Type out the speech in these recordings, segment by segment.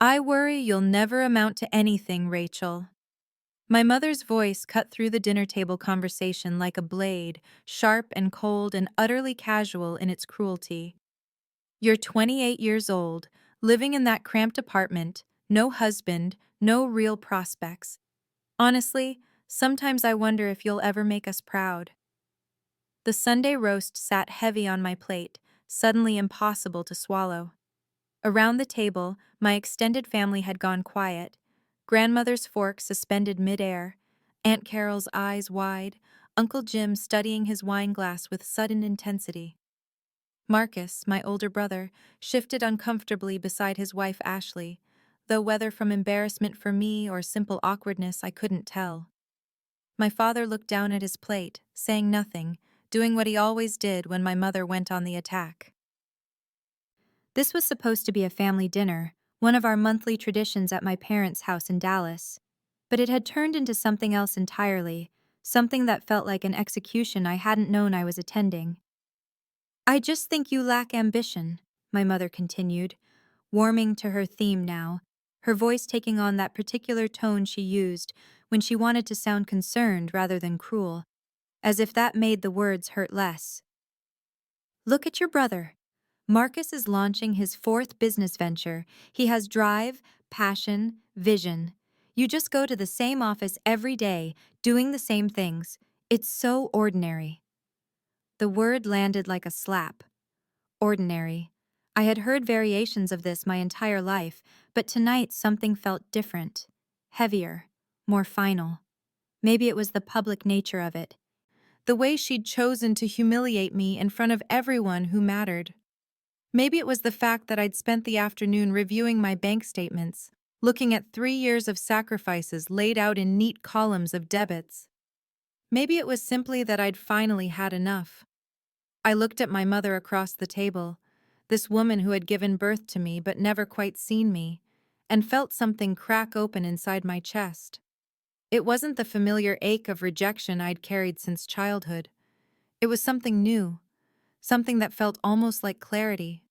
I worry you'll never amount to anything, Rachel. My mother's voice cut through the dinner table conversation like a blade, sharp and cold and utterly casual in its cruelty. You're 28 years old, living in that cramped apartment, no husband, no real prospects. Honestly, sometimes I wonder if you'll ever make us proud. The Sunday roast sat heavy on my plate, suddenly impossible to swallow. Around the table, my extended family had gone quiet, grandmother's fork suspended midair, Aunt Carol's eyes wide, Uncle Jim studying his wine glass with sudden intensity. Marcus, my older brother, shifted uncomfortably beside his wife Ashley, though whether from embarrassment for me or simple awkwardness I couldn't tell. My father looked down at his plate, saying nothing, doing what he always did when my mother went on the attack. This was supposed to be a family dinner, one of our monthly traditions at my parents' house in Dallas. But it had turned into something else entirely, something that felt like an execution I hadn't known I was attending. I just think you lack ambition, my mother continued, warming to her theme now, her voice taking on that particular tone she used when she wanted to sound concerned rather than cruel, as if that made the words hurt less. Look at your brother. Marcus is launching his fourth business venture. He has drive, passion, vision. You just go to the same office every day, doing the same things. It's so ordinary. The word landed like a slap. Ordinary. I had heard variations of this my entire life, but tonight something felt different. Heavier. More final. Maybe it was the public nature of it. The way she'd chosen to humiliate me in front of everyone who mattered. Maybe it was the fact that I'd spent the afternoon reviewing my bank statements, looking at 3 years of sacrifices laid out in neat columns of debits. Maybe it was simply that I'd finally had enough. I looked at my mother across the table, this woman who had given birth to me but never quite seen me, and felt something crack open inside my chest. It wasn't the familiar ache of rejection I'd carried since childhood. It was something new, something that felt almost like clarity.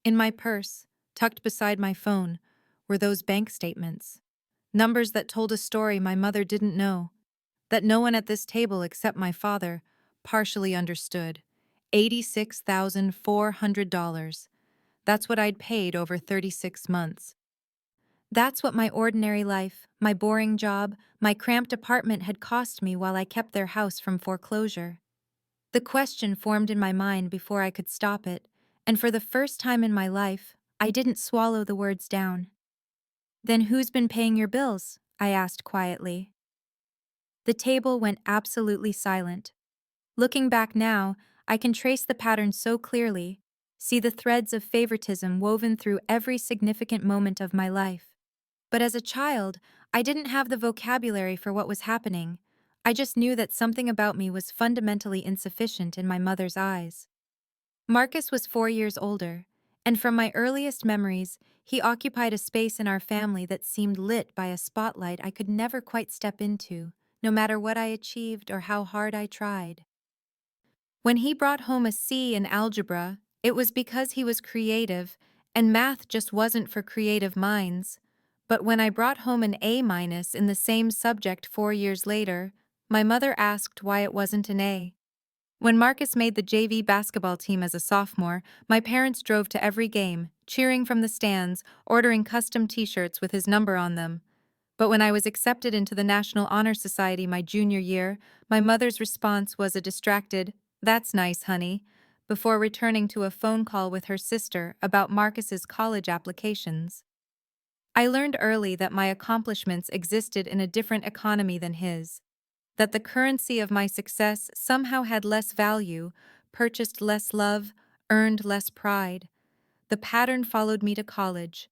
In my purse, tucked beside my phone, were those bank statements. Numbers that told a story my mother didn't know, that no one at this table except my father partially understood. $86,400. That's what I'd paid over 36 months. That's what my ordinary life, my boring job, my cramped apartment had cost me while I kept their house from foreclosure. The question formed in my mind before I could stop it, and for the first time in my life, I didn't swallow the words down. Then who's been paying your bills? I asked quietly. The table went absolutely silent. Looking back now, I can trace the pattern so clearly, see the threads of favoritism woven through every significant moment of my life. But as a child, I didn't have the vocabulary for what was happening. I just knew that something about me was fundamentally insufficient in my mother's eyes. Marcus was 4 years older, and from my earliest memories, he occupied a space in our family that seemed lit by a spotlight I could never quite step into, no matter what I achieved or how hard I tried. When he brought home a C in algebra, it was because he was creative, and math just wasn't for creative minds. But when I brought home an A- in the same subject 4 years later, my mother asked why it wasn't an A. When Marcus made the JV basketball team as a sophomore, my parents drove to every game, cheering from the stands, ordering custom t-shirts with his number on them. But when I was accepted into the National Honor Society my junior year, my mother's response was a distracted, "That's nice, honey," before returning to a phone call with her sister about Marcus's college applications. I learned early that my accomplishments existed in a different economy than his, that the currency of my success somehow had less value, purchased less love, earned less pride. The pattern followed me to college,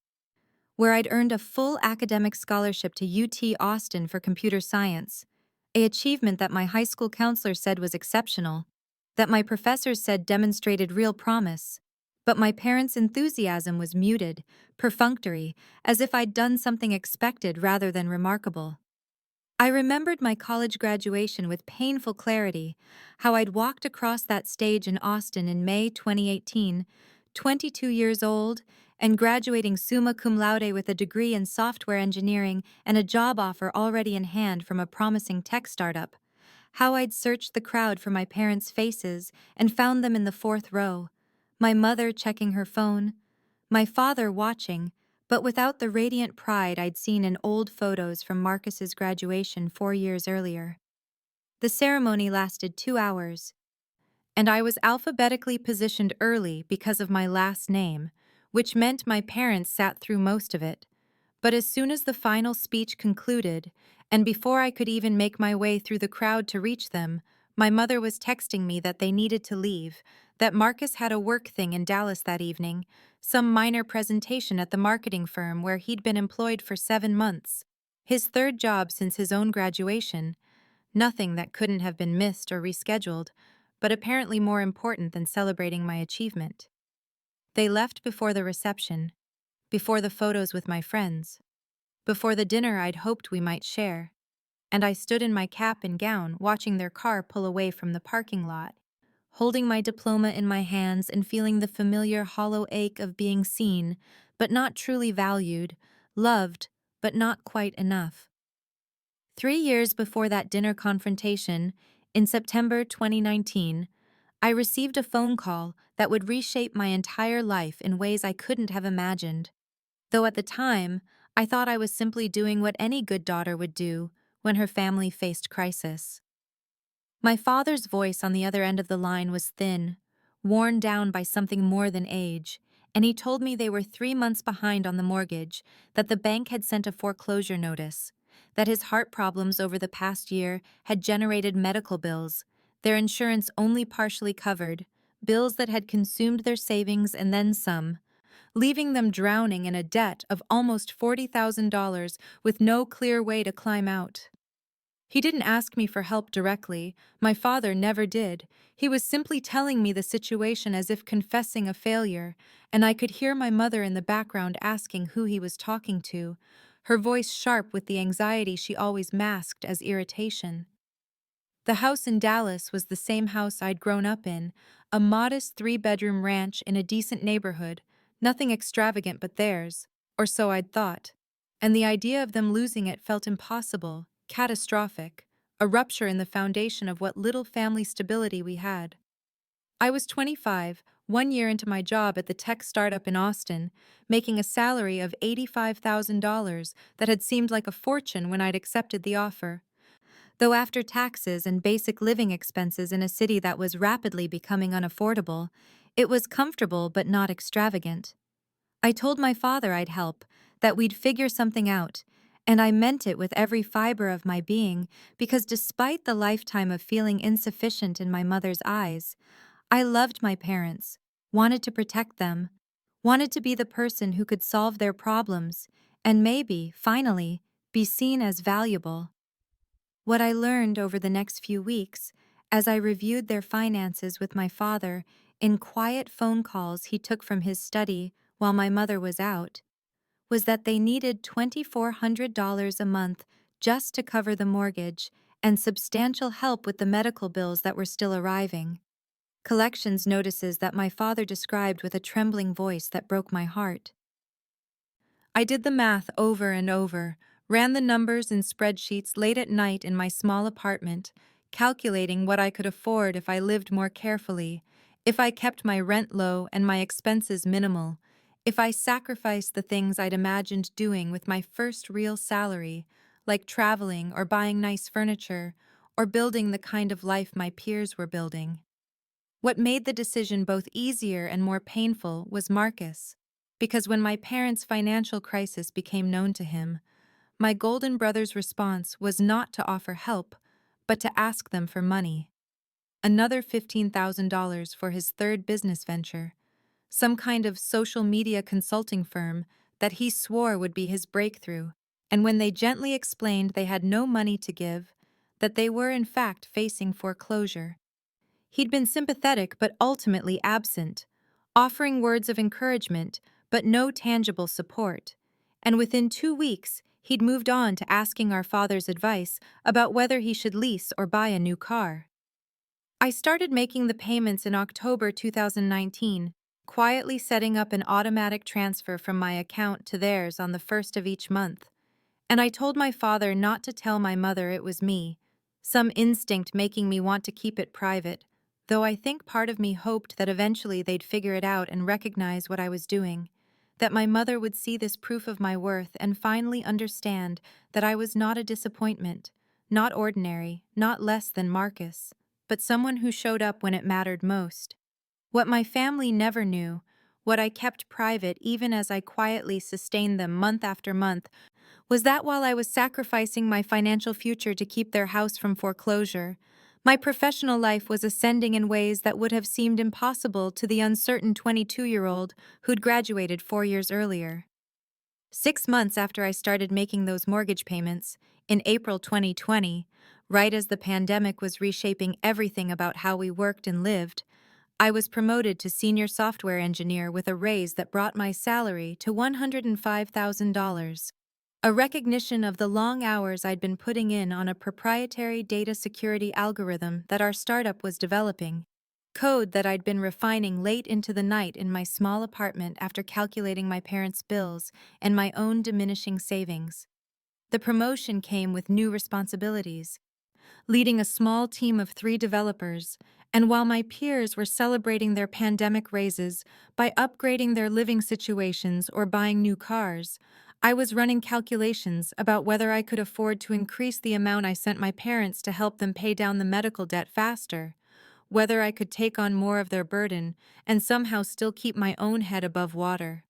where I'd earned a full academic scholarship to UT Austin for computer science, an achievement that my high school counselor said was exceptional, that my professors said demonstrated real promise. But my parents' enthusiasm was muted, perfunctory, as if I'd done something expected rather than remarkable. I remembered my college graduation with painful clarity, how I'd walked across that stage in Austin in May 2018, 22 years old, and graduating summa cum laude with a degree in software engineering and a job offer already in hand from a promising tech startup. How I'd searched the crowd for my parents' faces and found them in the fourth row. My mother checking her phone, my father watching, but without the radiant pride I'd seen in old photos from Marcus's graduation 4 years earlier. The ceremony lasted 2 hours, and I was alphabetically positioned early because of my last name, which meant my parents sat through most of it. But as soon as the final speech concluded, and before I could even make my way through the crowd to reach them, my mother was texting me that they needed to leave, that Marcus had a work thing in Dallas that evening, some minor presentation at the marketing firm where he'd been employed for 7 months, his third job since his own graduation, nothing that couldn't have been missed or rescheduled, but apparently more important than celebrating my achievement. They left before the reception, before the photos with my friends, before the dinner I'd hoped we might share, and I stood in my cap and gown watching their car pull away from the parking lot, holding my diploma in my hands and feeling the familiar hollow ache of being seen, but not truly valued, loved, but not quite enough. 3 years before that dinner confrontation, in September 2019, I received a phone call that would reshape my entire life in ways I couldn't have imagined. Though at the time, I thought I was simply doing what any good daughter would do when her family faced crisis. My father's voice on the other end of the line was thin, worn down by something more than age, and he told me they were 3 months behind on the mortgage, that the bank had sent a foreclosure notice, that his heart problems over the past year had generated medical bills, their insurance only partially covered, bills that had consumed their savings and then some, leaving them drowning in a debt of almost $40,000 with no clear way to climb out. He didn't ask me for help directly. My father never did. He was simply telling me the situation as if confessing a failure, and I could hear my mother in the background asking who he was talking to, her voice sharp with the anxiety she always masked as irritation. The house in Dallas was the same house I'd grown up in, a modest 3-bedroom ranch in a decent neighborhood, nothing extravagant but theirs, or so I'd thought. And the idea of them losing it felt impossible, catastrophic, a rupture in the foundation of what little family stability we had. I was 25, 1 year into my job at the tech startup in Austin, making a salary of $85,000 that had seemed like a fortune when I'd accepted the offer. Though after taxes and basic living expenses in a city that was rapidly becoming unaffordable, it was comfortable but not extravagant. I told my father I'd help, that we'd figure something out, and I meant it with every fiber of my being because despite the lifetime of feeling insufficient in my mother's eyes, I loved my parents, wanted to protect them, wanted to be the person who could solve their problems, and maybe, finally, be seen as valuable. What I learned over the next few weeks, as I reviewed their finances with my father in quiet phone calls he took from his study while my mother was out, was that they needed $2,400 a month just to cover the mortgage and substantial help with the medical bills that were still arriving. Collections notices that my father described with a trembling voice that broke my heart. I did the math over and over, ran the numbers in spreadsheets late at night in my small apartment, calculating what I could afford if I lived more carefully, if I kept my rent low and my expenses minimal, if I sacrificed the things I'd imagined doing with my first real salary, like traveling or buying nice furniture, or building the kind of life my peers were building. What made the decision both easier and more painful was Marcus, because when my parents' financial crisis became known to him, my golden brother's response was not to offer help, but to ask them for money. Another $15,000 for his third business venture, some kind of social media consulting firm that he swore would be his breakthrough, and when they gently explained they had no money to give, that they were in fact facing foreclosure. He'd been sympathetic but ultimately absent, offering words of encouragement but no tangible support, and within 2 weeks he'd moved on to asking our father's advice about whether he should lease or buy a new car. I started making the payments in October 2019, quietly setting up an automatic transfer from my account to theirs on the first of each month. And I told my father not to tell my mother it was me, some instinct making me want to keep it private, though I think part of me hoped that eventually they'd figure it out and recognize what I was doing, that my mother would see this proof of my worth and finally understand that I was not a disappointment, not ordinary, not less than Marcus, but someone who showed up when it mattered most. What my family never knew, what I kept private even as I quietly sustained them month after month, was that while I was sacrificing my financial future to keep their house from foreclosure, my professional life was ascending in ways that would have seemed impossible to the uncertain 22-year-old who'd graduated 4 years earlier. 6 months after I started making those mortgage payments, in April 2020, right as the pandemic was reshaping everything about how we worked and lived, I was promoted to senior software engineer with a raise that brought my salary to $105,000. A recognition of the long hours I'd been putting in on a proprietary data security algorithm that our startup was developing. Code that I'd been refining late into the night in my small apartment after calculating my parents' bills and my own diminishing savings. The promotion came with new responsibilities, leading a small team of 3 developers, and while my peers were celebrating their pandemic raises by upgrading their living situations or buying new cars, I was running calculations about whether I could afford to increase the amount I sent my parents to help them pay down the medical debt faster, whether I could take on more of their burden and somehow still keep my own head above water.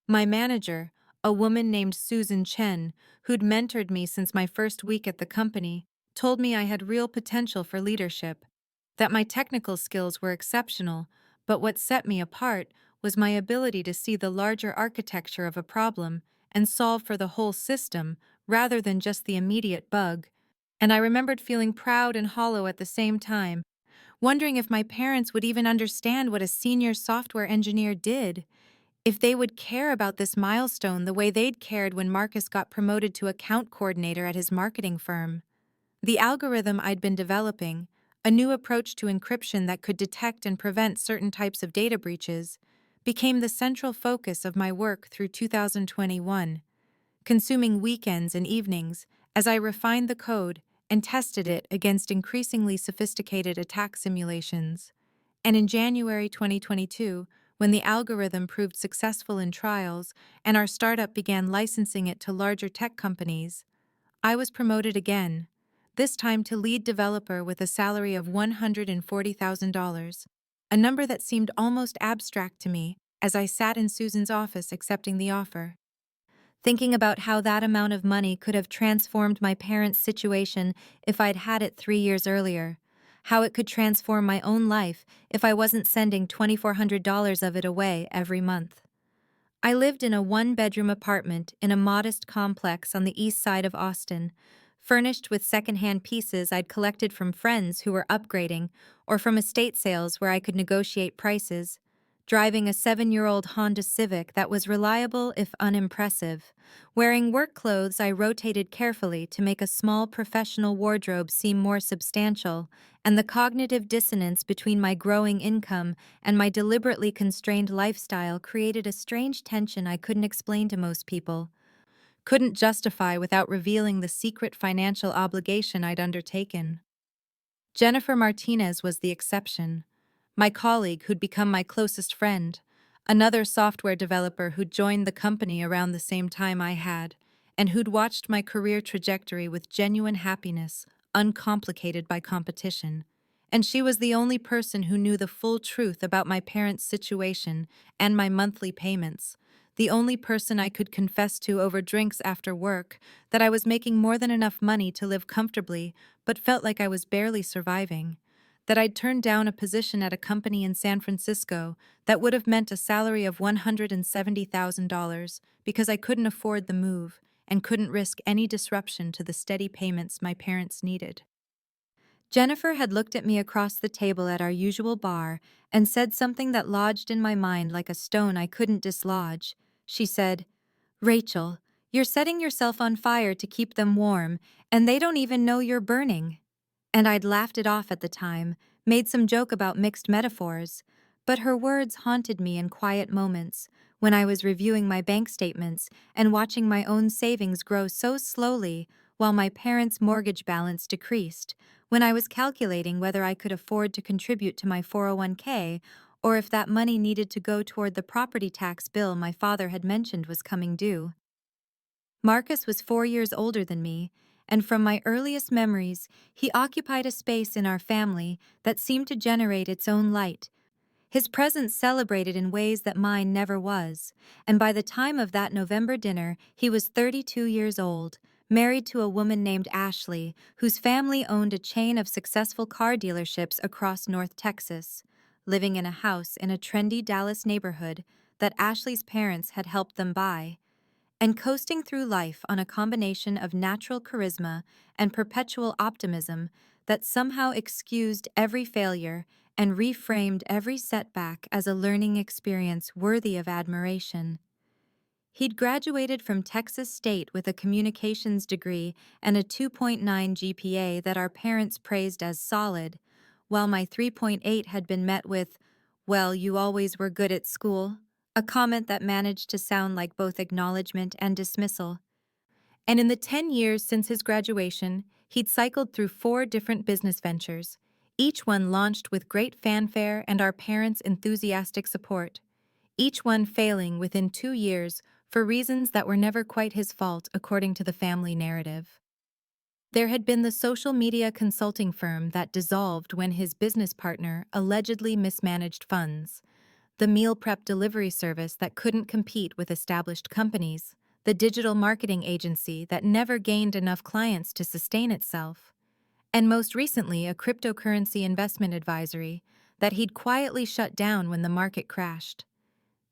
My manager, a woman named Susan Chen, who'd mentored me since my first week at the company, told me I had real potential for leadership, that my technical skills were exceptional, but what set me apart was my ability to see the larger architecture of a problem and solve for the whole system rather than just the immediate bug. And I remembered feeling proud and hollow at the same time, wondering if my parents would even understand what a senior software engineer did, if they would care about this milestone the way they'd cared when Marcus got promoted to account coordinator at his marketing firm. The algorithm I'd been developing, a new approach to encryption that could detect and prevent certain types of data breaches, became the central focus of my work through 2021, consuming weekends and evenings as I refined the code and tested it against increasingly sophisticated attack simulations. And in January 2022, when the algorithm proved successful in trials and our startup began licensing it to larger tech companies, I was promoted again, this time to lead developer with a salary of $140,000, a number that seemed almost abstract to me as I sat in Susan's office accepting the offer. Thinking about how that amount of money could have transformed my parents' situation if I'd had it 3 years earlier, how it could transform my own life if I wasn't sending $2,400 of it away every month. I lived in a one-bedroom apartment in a modest complex on the east side of Austin, furnished with secondhand pieces I'd collected from friends who were upgrading or from estate sales where I could negotiate prices, driving a 7-year-old Honda Civic that was reliable if unimpressive. Wearing work clothes I rotated carefully to make a small professional wardrobe seem more substantial, and the cognitive dissonance between my growing income and my deliberately constrained lifestyle created a strange tension I couldn't explain to most people, couldn't justify without revealing the secret financial obligation I'd undertaken. Jennifer Martinez was the exception, my colleague who'd become my closest friend, another software developer who'd joined the company around the same time I had, and who'd watched my career trajectory with genuine happiness, uncomplicated by competition. And she was the only person who knew the full truth about my parents' situation and my monthly payments, the only person I could confess to over drinks after work that I was making more than enough money to live comfortably but felt like I was barely surviving, that I'd turned down a position at a company in San Francisco that would have meant a salary of $170,000 because I couldn't afford the move and couldn't risk any disruption to the steady payments my parents needed. Jennifer had looked at me across the table at our usual bar and said something that lodged in my mind like a stone I couldn't dislodge. She said, "Rachel, you're setting yourself on fire to keep them warm, and they don't even know you're burning." And I'd laughed it off at the time, made some joke about mixed metaphors, But her words haunted me in quiet moments, when I was reviewing my bank statements and watching my own savings grow so slowly while my parents' mortgage balance decreased, when I was calculating whether I could afford to contribute to my 401k or if that money needed to go toward the property tax bill my father had mentioned was coming due. Marcus was 4 years older than me, and from my earliest memories, he occupied a space in our family that seemed to generate its own light. His presence celebrated in ways that mine never was, and by the time of that November dinner, he was 32 years old, married to a woman named Ashley, whose family owned a chain of successful car dealerships across North Texas, living in a house in a trendy Dallas neighborhood that Ashley's parents had helped them buy, and coasting through life on a combination of natural charisma and perpetual optimism that somehow excused every failure and reframed every setback as a learning experience worthy of admiration. He'd graduated from Texas State with a communications degree and a 2.9 GPA that our parents praised as solid, while my 3.8 had been met with, "Well, you always were good at school," a comment that managed to sound like both acknowledgement and dismissal. And in the 10 years since his graduation, he'd cycled through 4 different business ventures, each one launched with great fanfare and our parents' enthusiastic support, each one failing within 2 years for reasons that were never quite his fault according to the family narrative. There had been the social media consulting firm that dissolved when his business partner allegedly mismanaged funds, the meal prep delivery service that couldn't compete with established companies, the digital marketing agency that never gained enough clients to sustain itself, and most recently a cryptocurrency investment advisory that he'd quietly shut down when the market crashed.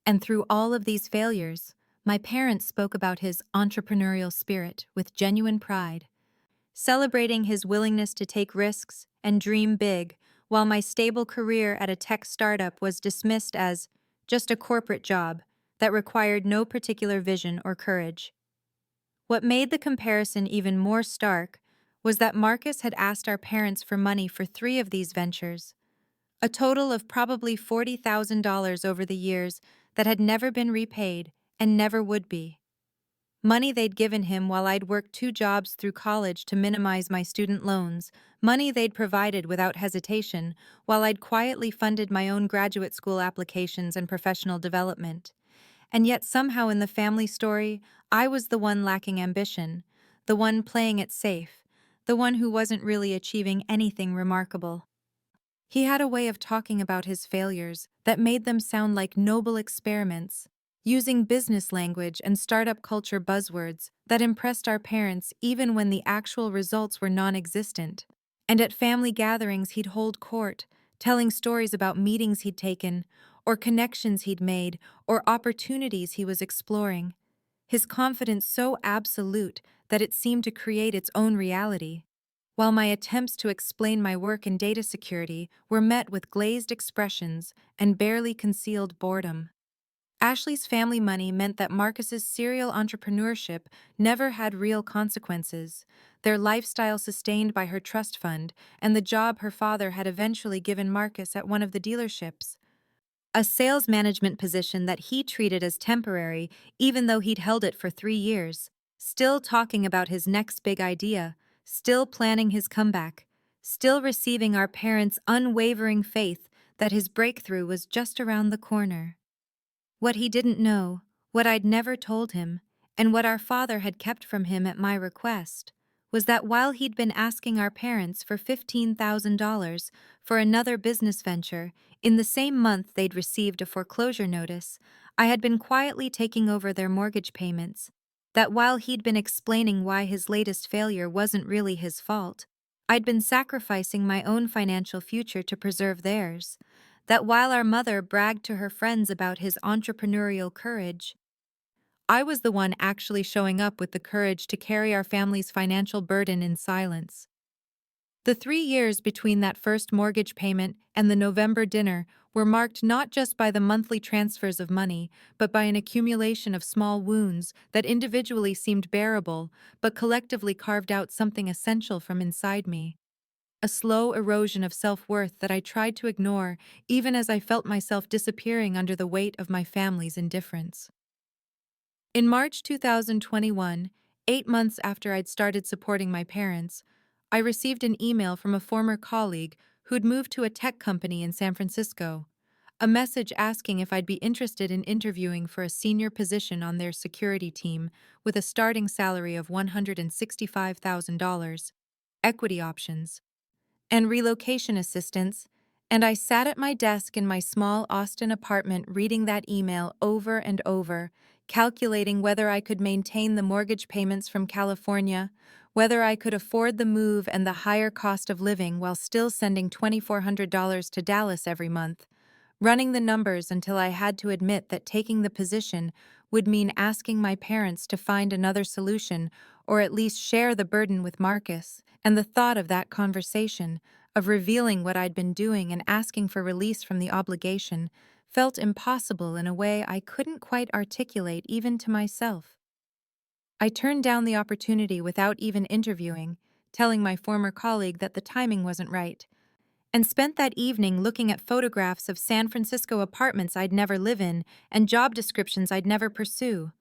And through all of these failures, my parents spoke about his entrepreneurial spirit with genuine pride, celebrating his willingness to take risks and dream big, while my stable career at a tech startup was dismissed as just a corporate job that required no particular vision or courage. What made the comparison even more stark was that Marcus had asked our parents for money for 3 of these ventures, a total of probably $40,000 over the years that had never been repaid and never would be. Money they'd given him while I'd worked 2 jobs through college to minimize my student loans, money they'd provided without hesitation while I'd quietly funded my own graduate school applications and professional development. And yet somehow in the family story, I was the one lacking ambition, the one playing it safe, the one who wasn't really achieving anything remarkable. He had a way of talking about his failures that made them sound like noble experiments, using business language and startup culture buzzwords that impressed our parents even when the actual results were non-existent. And at family gatherings he'd hold court, telling stories about meetings he'd taken, or connections he'd made, or opportunities he was exploring. His confidence so absolute that it seemed to create its own reality, while my attempts to explain my work in data security were met with glazed expressions and barely concealed boredom. Ashley's family money meant that Marcus's serial entrepreneurship never had real consequences, their lifestyle sustained by her trust fund and the job her father had eventually given Marcus at one of the dealerships, a sales management position that he treated as temporary even though he'd held it for 3 years, still talking about his next big idea, still planning his comeback, still receiving our parents' unwavering faith that his breakthrough was just around the corner. What he didn't know, what I'd never told him, and what our father had kept from him at my request, was that while he'd been asking our parents for $15,000 for another business venture, in the same month they'd received a foreclosure notice, I had been quietly taking over their mortgage payments, that while he'd been explaining why his latest failure wasn't really his fault, I'd been sacrificing my own financial future to preserve theirs, that while our mother bragged to her friends about his entrepreneurial courage, I was the one actually showing up with the courage to carry our family's financial burden in silence. The 3 years between that first mortgage payment and the November dinner were marked not just by the monthly transfers of money, but by an accumulation of small wounds that individually seemed bearable, but collectively carved out something essential from inside me. a slow erosion of self-worth that I tried to ignore even as I felt myself disappearing under the weight of my family's indifference. In March 2021, 8 months after I'd started supporting my parents, I received an email from a former colleague who'd moved to a tech company in San Francisco, a message asking if I'd be interested in interviewing for a senior position on their security team with a starting salary of $165,000, equity options, and relocation assistance, and I sat at my desk in my small Austin apartment reading that email over and over, calculating whether I could maintain the mortgage payments from California, whether I could afford the move and the higher cost of living while still sending $2,400 to Dallas every month, running the numbers until I had to admit that taking the position would mean asking my parents to find another solution or at least share the burden with Marcus, and the thought of that conversation, of revealing what I'd been doing and asking for release from the obligation, felt impossible in a way I couldn't quite articulate even to myself. I turned down the opportunity without even interviewing, telling my former colleague that the timing wasn't right, and spent that evening looking at photographs of San Francisco apartments I'd never live in and job descriptions I'd never pursue,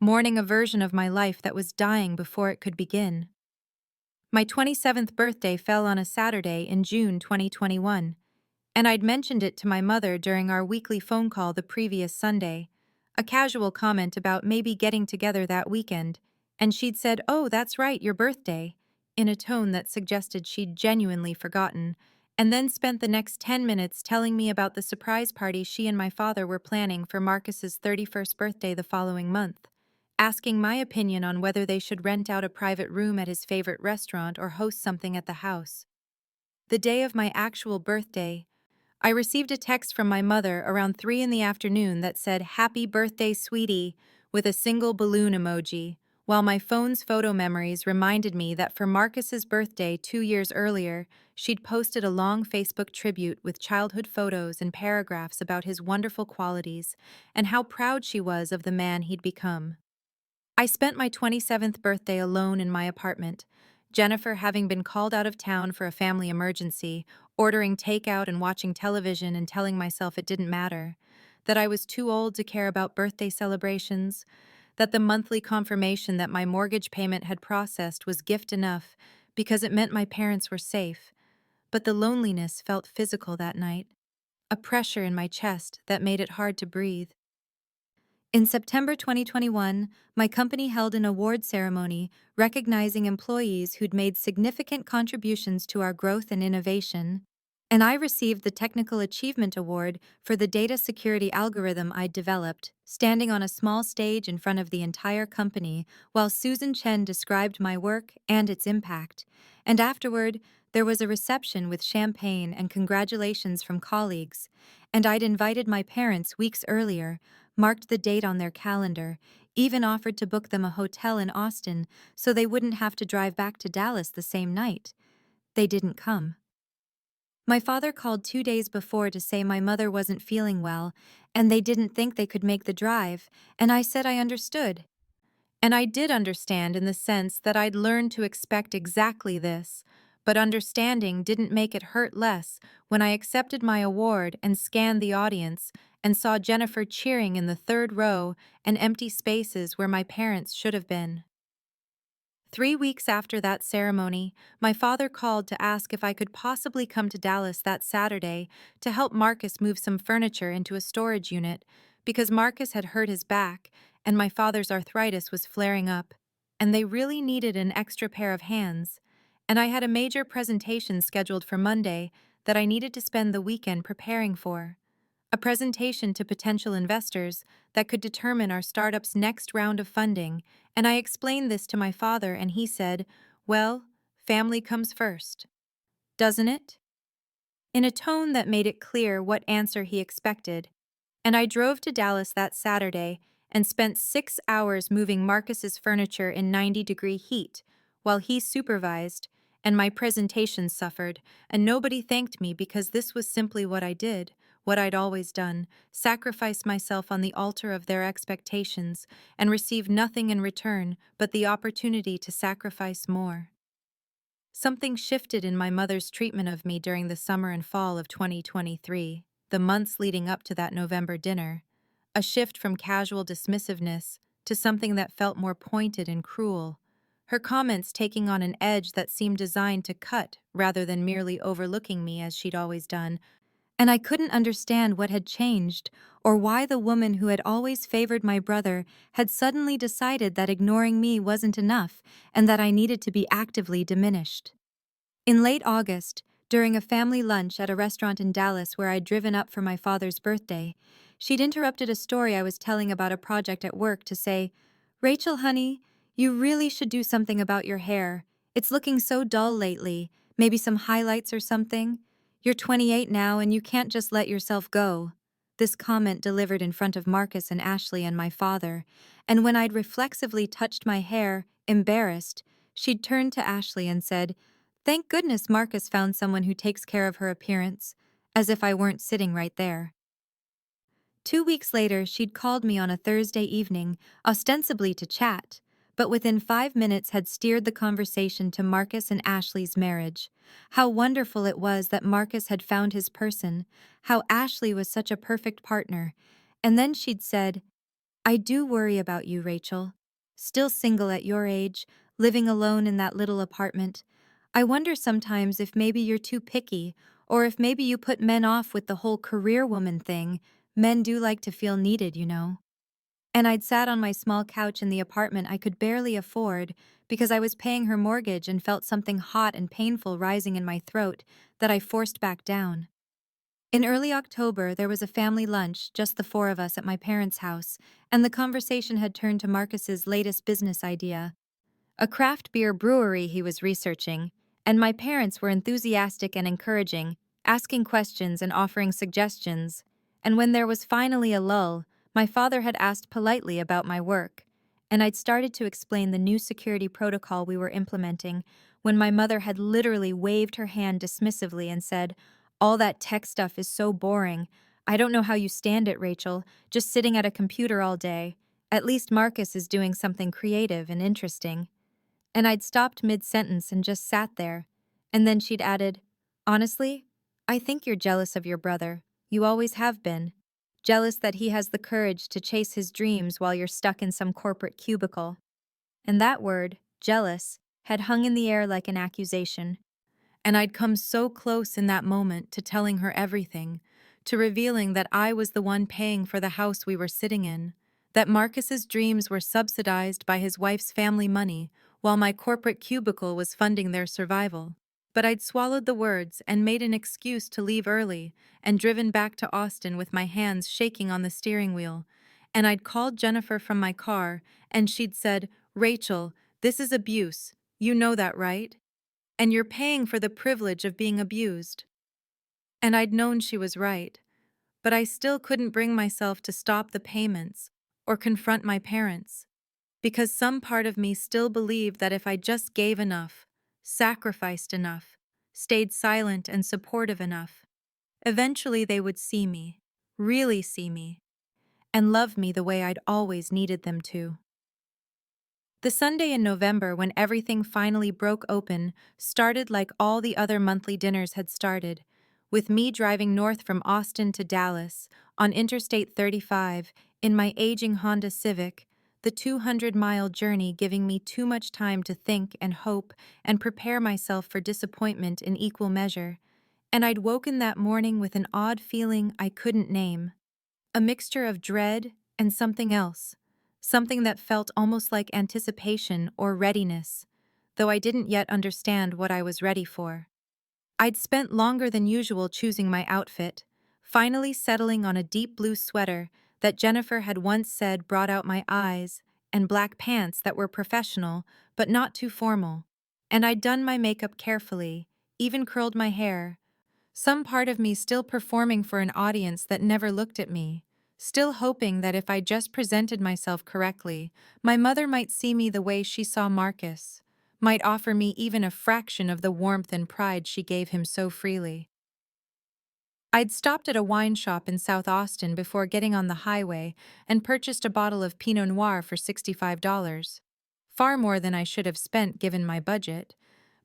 mourning a version of my life that was dying before it could begin. My 27th birthday fell on a Saturday in June 2021, and I'd mentioned it to my mother during our weekly phone call the previous Sunday, a casual comment about maybe getting together that weekend, and she'd said, "Oh, that's right, your birthday," in a tone that suggested she'd genuinely forgotten, and then spent the next 10 minutes telling me about the surprise party she and my father were planning for Marcus's 31st birthday the following month, asking my opinion on whether they should rent out a private room at his favorite restaurant or host something at the house. The day of my actual birthday, I received a text from my mother around 3 in the afternoon that said, "Happy birthday, sweetie," with a single balloon emoji, while my phone's photo memories reminded me that for Marcus's birthday 2 years earlier, she'd posted a long Facebook tribute with childhood photos and paragraphs about his wonderful qualities and how proud she was of the man he'd become. I spent my 27th birthday alone in my apartment, Jennifer having been called out of town for a family emergency, ordering takeout and watching television and telling myself it didn't matter, that I was too old to care about birthday celebrations, that the monthly confirmation that my mortgage payment had processed was gift enough because it meant my parents were safe. But the loneliness felt physical that night, a pressure in my chest that made it hard to breathe. In September 2021, my company held an award ceremony recognizing employees who'd made significant contributions to our growth and innovation, and I received the Technical Achievement Award for the data security algorithm I'd developed, standing on a small stage in front of the entire company while Susan Chen described my work and its impact. And afterward, there was a reception with champagne and congratulations from colleagues, and I'd invited my parents weeks earlier, marked the date on their calendar, even offered to book them a hotel in Austin so they wouldn't have to drive back to Dallas the same night. They didn't come. My father called 2 days before to say my mother wasn't feeling well, and they didn't think they could make the drive, and I said I understood. And I did understand in the sense that I'd learned to expect exactly this, but understanding didn't make it hurt less when I accepted my award and scanned the audience and saw Jennifer cheering in the third row and empty spaces where my parents should have been. 3 weeks after that ceremony, my father called to ask if I could possibly come to Dallas that Saturday to help Marcus move some furniture into a storage unit because Marcus had hurt his back and my father's arthritis was flaring up, and they really needed an extra pair of hands, and I had a major presentation scheduled for Monday that I needed to spend the weekend preparing for. A presentation to potential investors that could determine our startup's next round of funding, and I explained this to my father and he said, "Well, family comes first, doesn't it?" In a tone that made it clear what answer he expected, and I drove to Dallas that Saturday and spent 6 hours moving Marcus's furniture in 90-degree heat while he supervised, and my presentation suffered, and nobody thanked me because this was simply what I did, what I'd always done, sacrifice myself on the altar of their expectations and receive nothing in return but the opportunity to sacrifice more. Something shifted in my mother's treatment of me during the summer and fall of 2023, the months leading up to that November dinner. A shift from casual dismissiveness to something that felt more pointed and cruel. Her comments taking on an edge that seemed designed to cut rather than merely overlooking me as she'd always done. And I couldn't understand what had changed, or why the woman who had always favored my brother had suddenly decided that ignoring me wasn't enough and that I needed to be actively diminished. In late August, during a family lunch at a restaurant in Dallas where I'd driven up for my father's birthday, she'd interrupted a story I was telling about a project at work to say, "Rachel, honey, you really should do something about your hair. It's looking so dull lately. Maybe some highlights or something? You're 28 now and you can't just let yourself go." This comment delivered in front of Marcus and Ashley and my father, and when I'd reflexively touched my hair, embarrassed, she'd turned to Ashley and said, "Thank goodness Marcus found someone who takes care of her appearance," as if I weren't sitting right there. 2 weeks later, she'd called me on a Thursday evening, ostensibly to chat, but within 5 minutes had steered the conversation to Marcus and Ashley's marriage. How wonderful it was that Marcus had found his person, how Ashley was such a perfect partner. And then she'd said, "I do worry about you, Rachel. Still single at your age, living alone in that little apartment. I wonder sometimes if maybe you're too picky, or if maybe you put men off with the whole career woman thing. Men do like to feel needed, you know." And I'd sat on my small couch in the apartment I could barely afford because I was paying her mortgage and felt something hot and painful rising in my throat that I forced back down. In early October, there was a family lunch, just the four of us at my parents' house, and the conversation had turned to Marcus's latest business idea, a craft beer brewery he was researching, and my parents were enthusiastic and encouraging, asking questions and offering suggestions. And when there was finally a lull, my father had asked politely about my work, and I'd started to explain the new security protocol we were implementing when my mother had literally waved her hand dismissively and said, "All that tech stuff is so boring. I don't know how you stand it, Rachel, just sitting at a computer all day. At least Marcus is doing something creative and interesting." And I'd stopped mid-sentence and just sat there. And then she'd added, "Honestly, I think you're jealous of your brother. You always have been. Jealous that he has the courage to chase his dreams while you're stuck in some corporate cubicle." And that word, jealous, had hung in the air like an accusation. And I'd come so close in that moment to telling her everything, to revealing that I was the one paying for the house we were sitting in, that Marcus's dreams were subsidized by his wife's family money, while my corporate cubicle was funding their survival. But I'd swallowed the words and made an excuse to leave early and driven back to Austin with my hands shaking on the steering wheel. And I'd called Jennifer from my car, and she'd said, "Rachel, this is abuse. You know that, right? And you're paying for the privilege of being abused." And I'd known she was right, but I still couldn't bring myself to stop the payments or confront my parents, because some part of me still believed that if I just gave enough, sacrificed enough, stayed silent and supportive enough, eventually they would see me, really see me, and love me the way I'd always needed them to. The Sunday in November when everything finally broke open started like all the other monthly dinners had started, with me driving north from Austin to Dallas on Interstate 35 in my aging Honda Civic, the 200-mile journey giving me too much time to think and hope and prepare myself for disappointment in equal measure. And I'd woken that morning with an odd feeling I couldn't name, a mixture of dread and something else. Something that felt almost like anticipation or readiness, though I didn't yet understand what I was ready for. I'd spent longer than usual choosing my outfit, finally settling on a deep blue sweater that Jennifer had once said brought out my eyes, and black pants that were professional but not too formal. And I'd done my makeup carefully, even curled my hair, some part of me still performing for an audience that never looked at me, still hoping that if I just presented myself correctly, my mother might see me the way she saw Marcus, might offer me even a fraction of the warmth and pride she gave him so freely. I'd stopped at a wine shop in South Austin before getting on the highway and purchased a bottle of Pinot Noir for $65. Far more than I should have spent given my budget,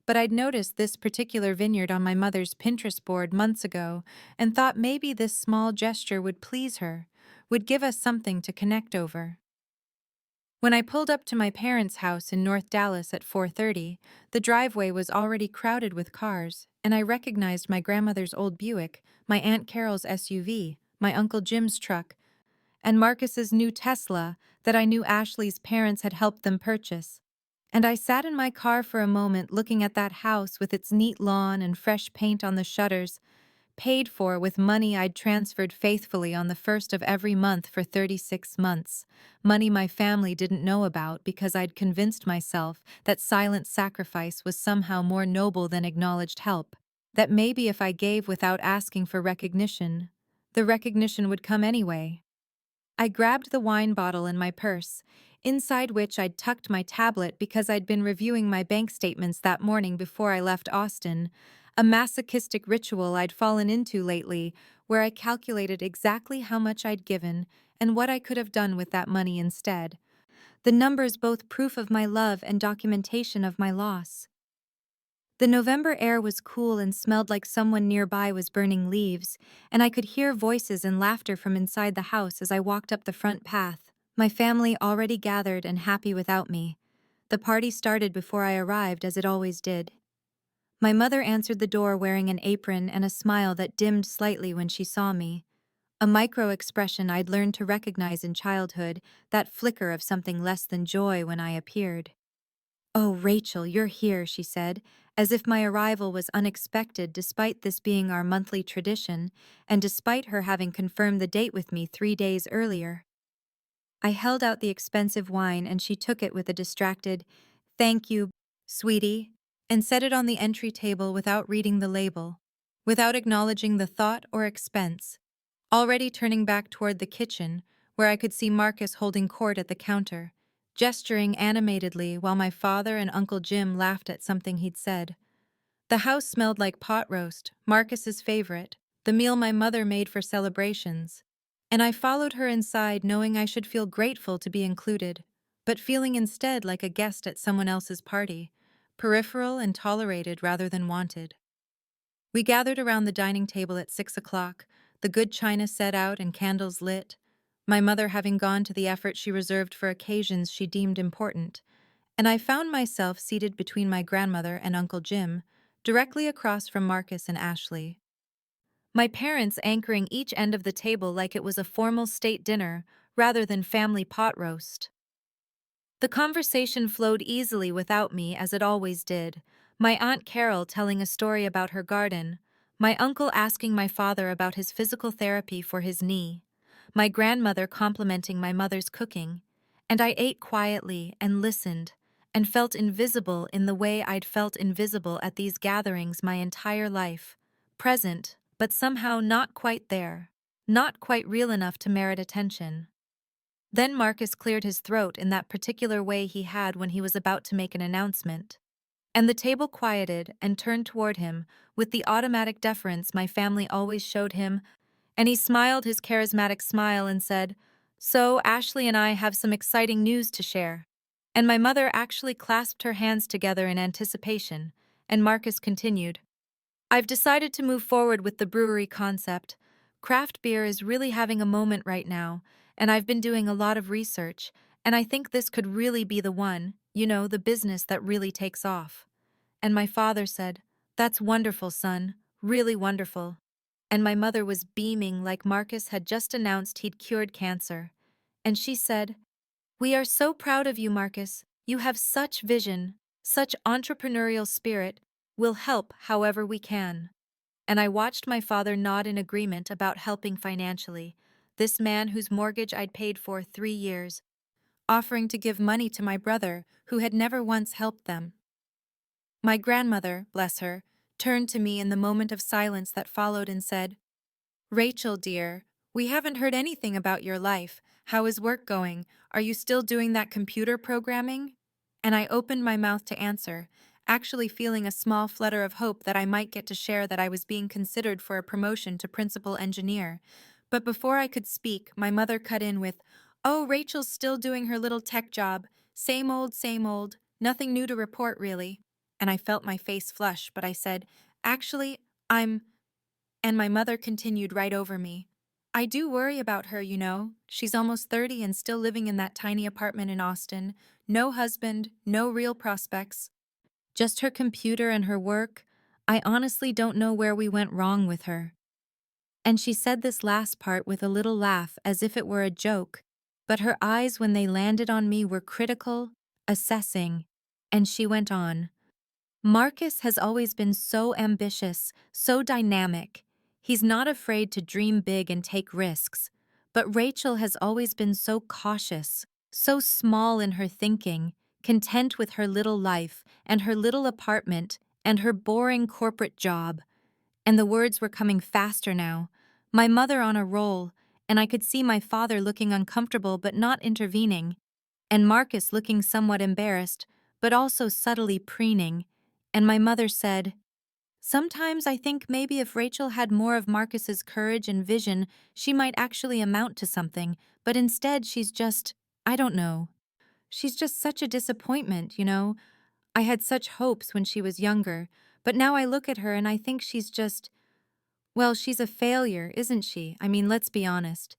but I'd noticed this particular vineyard on my mother's Pinterest board months ago and thought maybe this small gesture would please her, would give us something to connect over. When I pulled up to my parents' house in North Dallas at 4:30, the driveway was already crowded with cars, and I recognized my grandmother's old Buick, my Aunt Carol's SUV, my Uncle Jim's truck, and Marcus's new Tesla that I knew Ashley's parents had helped them purchase. And I sat in my car for a moment looking at that house with its neat lawn and fresh paint on the shutters, paid for with money I'd transferred faithfully on the first of every month for 36 months, money my family didn't know about because I'd convinced myself that silent sacrifice was somehow more noble than acknowledged help, that maybe if I gave without asking for recognition, the recognition would come anyway. I grabbed the wine bottle in my purse, inside which I'd tucked my tablet because I'd been reviewing my bank statements that morning before I left Austin, a masochistic ritual I'd fallen into lately where I calculated exactly how much I'd given and what I could have done with that money instead. The numbers both proof of my love and documentation of my loss. The November air was cool and smelled like someone nearby was burning leaves, and I could hear voices and laughter from inside the house as I walked up the front path, my family already gathered and happy without me. The party started before I arrived, as it always did. My mother answered the door wearing an apron and a smile that dimmed slightly when she saw me. A micro-expression I'd learned to recognize in childhood, that flicker of something less than joy when I appeared. "Oh, Rachel, you're here," she said, as if my arrival was unexpected despite this being our monthly tradition, and despite her having confirmed the date with me 3 days earlier. I held out the expensive wine and she took it with a distracted, "Thank you, sweetie," and set it on the entry table without reading the label, without acknowledging the thought or expense. Already turning back toward the kitchen, where I could see Marcus holding court at the counter, gesturing animatedly while my father and Uncle Jim laughed at something he'd said. The house smelled like pot roast, Marcus's favorite, the meal my mother made for celebrations. And I followed her inside knowing I should feel grateful to be included, but feeling instead like a guest at someone else's party, peripheral and tolerated rather than wanted. We gathered around the dining table at 6 o'clock, the good china set out and candles lit, my mother having gone to the effort she reserved for occasions she deemed important, and I found myself seated between my grandmother and Uncle Jim, directly across from Marcus and Ashley. My parents anchoring each end of the table like it was a formal state dinner rather than family pot roast. The conversation flowed easily without me, as it always did, my Aunt Carol telling a story about her garden, my uncle asking my father about his physical therapy for his knee, my grandmother complimenting my mother's cooking, and I ate quietly and listened and felt invisible in the way I'd felt invisible at these gatherings my entire life, present, but somehow not quite there, not quite real enough to merit attention. Then Marcus cleared his throat in that particular way he had when he was about to make an announcement. And the table quieted and turned toward him with the automatic deference my family always showed him, and he smiled his charismatic smile and said, "So, Ashley and I have some exciting news to share." And my mother actually clasped her hands together in anticipation, and Marcus continued, "I've decided to move forward with the brewery concept. Craft beer is really having a moment right now, and I've been doing a lot of research, and I think this could really be the one, the business that really takes off." And my father said, "That's wonderful, son, really wonderful." And my mother was beaming like Marcus had just announced he'd cured cancer. And she said, "We are so proud of you, Marcus. You have such vision, such entrepreneurial spirit. We'll help however we can." And I watched my father nod in agreement about helping financially, this man whose mortgage I'd paid for 3 years, offering to give money to my brother who had never once helped them. My grandmother, bless her, turned to me in the moment of silence that followed and said, "Rachel, dear, we haven't heard anything about your life. How is work going? Are you still doing that computer programming?" And I opened my mouth to answer, actually feeling a small flutter of hope that I might get to share that I was being considered for a promotion to principal engineer. But before I could speak, my mother cut in with, "Oh, Rachel's still doing her little tech job. Same old, nothing new to report, really." and I felt my face flush, but I said, "Actually, I'm—" And my mother continued right over me. "I do worry about her, you know. She's almost 30 and still living in that tiny apartment in Austin. No husband, no real prospects. Just her computer and her work. I honestly don't know where we went wrong with her." And she said this last part with a little laugh as if it were a joke, but her eyes when they landed on me were critical, assessing, and she went on. "Marcus has always been so ambitious, so dynamic. He's not afraid to dream big and take risks. But Rachel has always been so cautious, so small in her thinking, content with her little life and her little apartment and her boring corporate job." And the words were coming faster now. My mother on a roll, and I could see my father looking uncomfortable but not intervening, and Marcus looking somewhat embarrassed, but also subtly preening. And my mother said, "Sometimes I think maybe if Rachel had more of Marcus's courage and vision, she might actually amount to something, but instead she's just, I don't know. She's just such a disappointment, you know. I had such hopes when she was younger, but now I look at her and I think she's just, well, she's a failure, isn't she? I mean, let's be honest.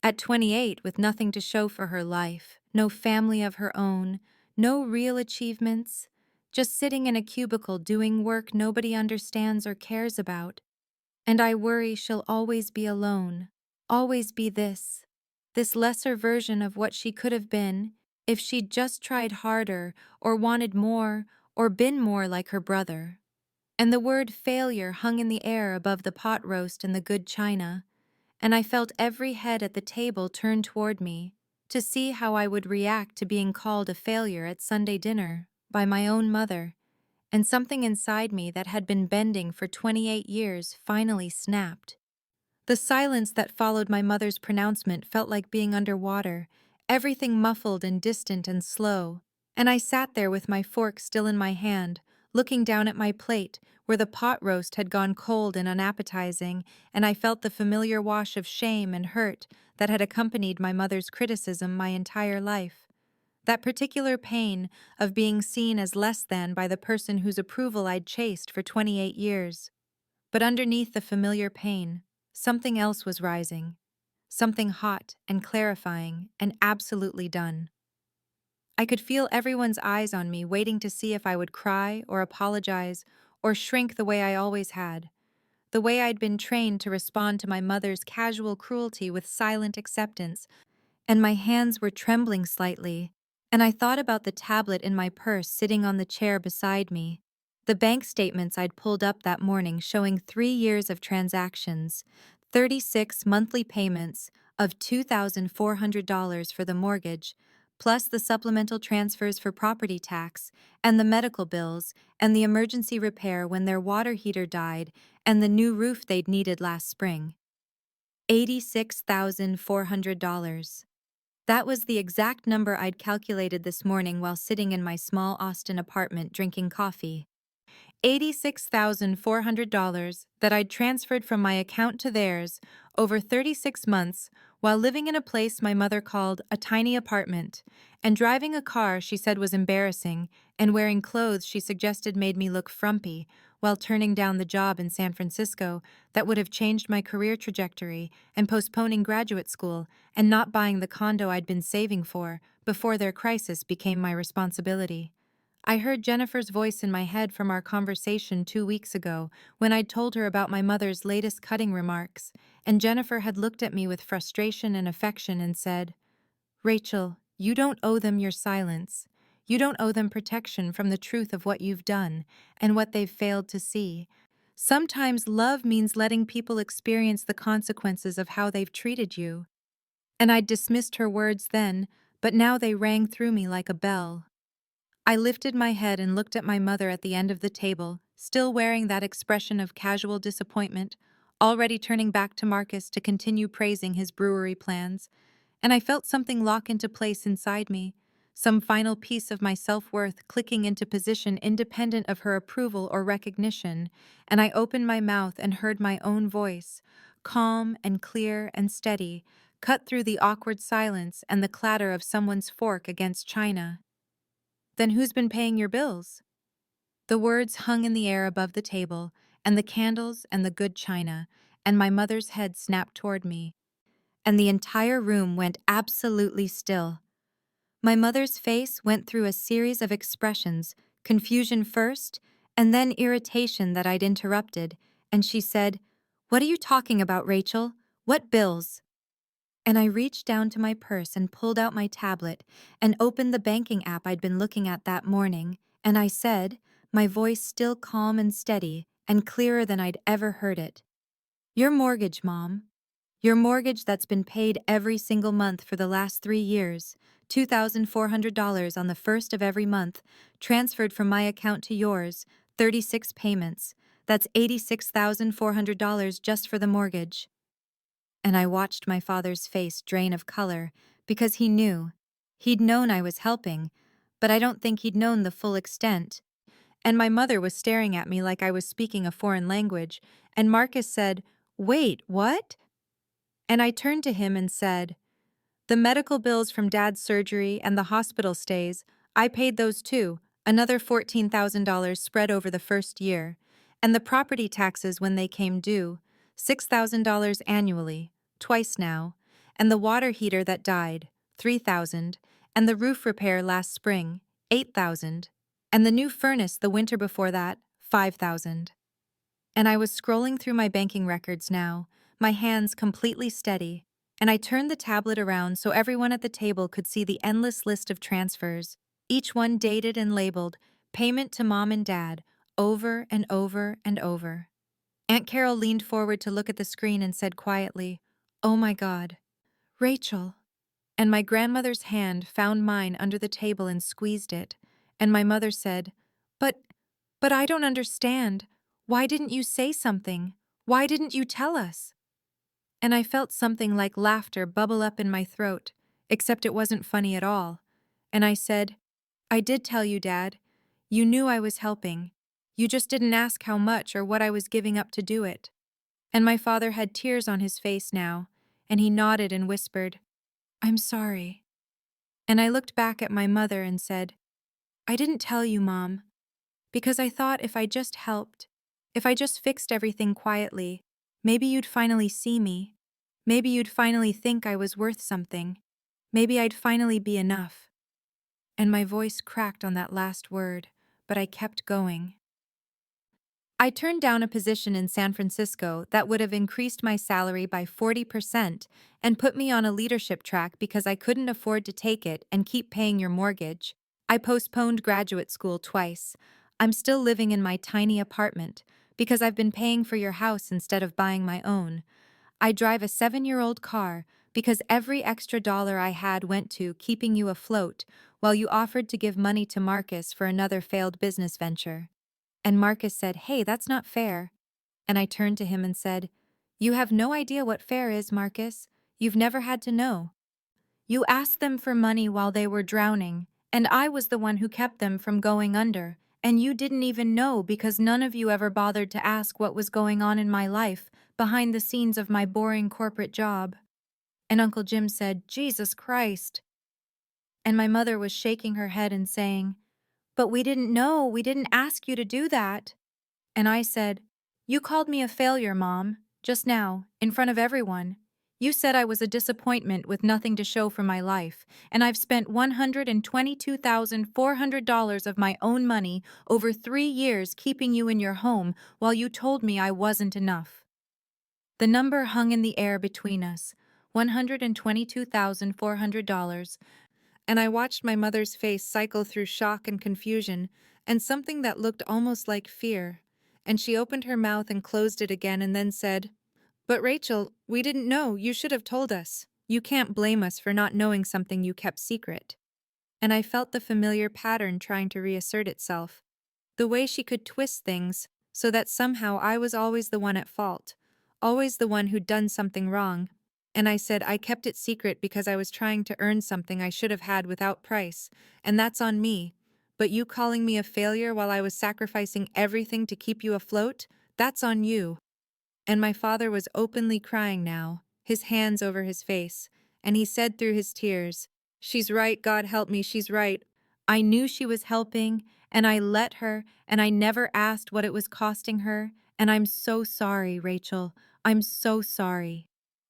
At 28, with nothing to show for her life, no family of her own, no real achievements, just sitting in a cubicle doing work nobody understands or cares about. And I worry she'll always be alone, always be this lesser version of what she could have been if she'd just tried harder or wanted more or been more like her brother." And the word failure hung in the air above the pot roast and the good china, and I felt every head at the table turn toward me to see how I would react to being called a failure at Sunday dinner by my own mother, and something inside me that had been bending for 28 years finally snapped. The silence that followed my mother's pronouncement felt like being underwater, everything muffled and distant and slow, and I sat there with my fork still in my hand, looking down at my plate where the pot roast had gone cold and unappetizing, and I felt the familiar wash of shame and hurt that had accompanied my mother's criticism my entire life. That particular pain of being seen as less than by the person whose approval I'd chased for 28 years. But underneath the familiar pain, something else was rising, something hot and clarifying and absolutely done. I could feel everyone's eyes on me, waiting to see if I would cry or apologize or shrink the way I always had, the way I'd been trained to respond to my mother's casual cruelty with silent acceptance, and my hands were trembling slightly, and I thought about the tablet in my purse sitting on the chair beside me, the bank statements I'd pulled up that morning showing 3 years of transactions, 36 monthly payments of $2,400 for the mortgage, plus the supplemental transfers for property tax, and the medical bills, and the emergency repair when their water heater died, and the new roof they'd needed last spring. $86,400. That was the exact number I'd calculated this morning while sitting in my small Austin apartment drinking coffee. $86,400 that I'd transferred from my account to theirs over 36 months while living in a place my mother called a tiny apartment, and driving a car she said was embarrassing, and wearing clothes she suggested made me look frumpy, while turning down the job in San Francisco that would have changed my career trajectory, and postponing graduate school, and not buying the condo I'd been saving for before their crisis became my responsibility. I heard Jennifer's voice in my head from our conversation 2 weeks ago when I'd told her about my mother's latest cutting remarks, and Jennifer had looked at me with frustration and affection and said, "Rachel, you don't owe them your silence. You don't owe them protection from the truth of what you've done and what they've failed to see. Sometimes love means letting people experience the consequences of how they've treated you." And I'd dismissed her words then, but now they rang through me like a bell. I lifted my head and looked at my mother at the end of the table, still wearing that expression of casual disappointment, already turning back to Marcus to continue praising his brewery plans, and I felt something lock into place inside me, some final piece of my self-worth clicking into position independent of her approval or recognition, and I opened my mouth and heard my own voice, calm and clear and steady, cut through the awkward silence and the clatter of someone's fork against china. "Then who's been paying your bills?" The words hung in the air above the table, and the candles and the good china, and my mother's head snapped toward me, and the entire room went absolutely still. My mother's face went through a series of expressions, confusion first, and then irritation that I'd interrupted, and she said, "What are you talking about, Rachel? What bills?" And I reached down to my purse and pulled out my tablet and opened the banking app I'd been looking at that morning, and I said, my voice still calm and steady and clearer than I'd ever heard it, "Your mortgage, Mom. Your mortgage that's been paid every single month for the last 3 years, $2,400 on the first of every month, transferred from my account to yours, 36 payments. That's $86,400 just for the mortgage." And I watched my father's face drain of color because he knew. He'd known I was helping, but I don't think he'd known the full extent. And my mother was staring at me like I was speaking a foreign language, and Marcus said, "Wait, what?" And I turned to him and said, "The medical bills from Dad's surgery and the hospital stays, I paid those too, another $14,000 spread over the first year. And the property taxes when they came due, $6,000 annually, twice now. And the water heater that died, $3,000. And the roof repair last spring, $8,000. And the new furnace the winter before that, $5,000. And I was scrolling through my banking records now, my hands completely steady, and I turned the tablet around so everyone at the table could see the endless list of transfers, each one dated and labeled, "Payment to Mom and Dad," over and over and over. Aunt Carol leaned forward to look at the screen and said quietly, "Oh my God, Rachel." And my grandmother's hand found mine under the table and squeezed it, and my mother said, But, but I don't understand. Why didn't you say something? Why didn't you tell us?" And I felt something like laughter bubble up in my throat, except it wasn't funny at all. And I said, "I did tell you, Dad. You knew I was helping. You just didn't ask how much or what I was giving up to do it." And my father had tears on his face now, and he nodded and whispered, "I'm sorry." And I looked back at my mother and said, "I didn't tell you, Mom, because I thought if I just helped, if I just fixed everything quietly, maybe you'd finally see me. Maybe you'd finally think I was worth something. Maybe I'd finally be enough." And my voice cracked on that last word, but I kept going. I turned down a position in San Francisco that would have increased my salary by 40% and put me on a leadership track because I couldn't afford to take it and keep paying your mortgage. I postponed graduate school twice. I'm still living in my tiny apartment because I've been paying for your house instead of buying my own. I drive a 7-year-old car because every extra dollar I had went to keeping you afloat while you offered to give money to Marcus for another failed business venture. And Marcus said, "Hey, that's not fair." And I turned to him and said, "You have no idea what fair is, Marcus. You've never had to know. You asked them for money while they were drowning, and I was the one who kept them from going under, and you didn't even know because none of you ever bothered to ask what was going on in my life behind the scenes of my boring corporate job." And Uncle Jim said, "Jesus Christ." And my mother was shaking her head and saying, "But we didn't know. We didn't ask you to do that." And I said, "You called me a failure, Mom, just now, in front of everyone. You said I was a disappointment with nothing to show for my life, and I've spent $122,400 of my own money over 3 years keeping you in your home while you told me I wasn't enough." The number hung in the air between us, $122,400, and I watched my mother's face cycle through shock and confusion and something that looked almost like fear. And she opened her mouth and closed it again and then said, "But Rachel, we didn't know. You should have told us. You can't blame us for not knowing something you kept secret." And I felt the familiar pattern trying to reassert itself. The way she could twist things so that somehow I was always the one at fault, always the one who'd done something wrong. And I said I kept it secret because I was trying to earn something I should have had without price, and that's on me. But you calling me a failure while I was sacrificing everything to keep you afloat, that's on you. And my father was openly crying now, his hands over his face, and he said through his tears, "She's right, God help me, she's right. I knew she was helping, and I let her, and I never asked what it was costing her, and I'm so sorry, Rachel. I'm so sorry.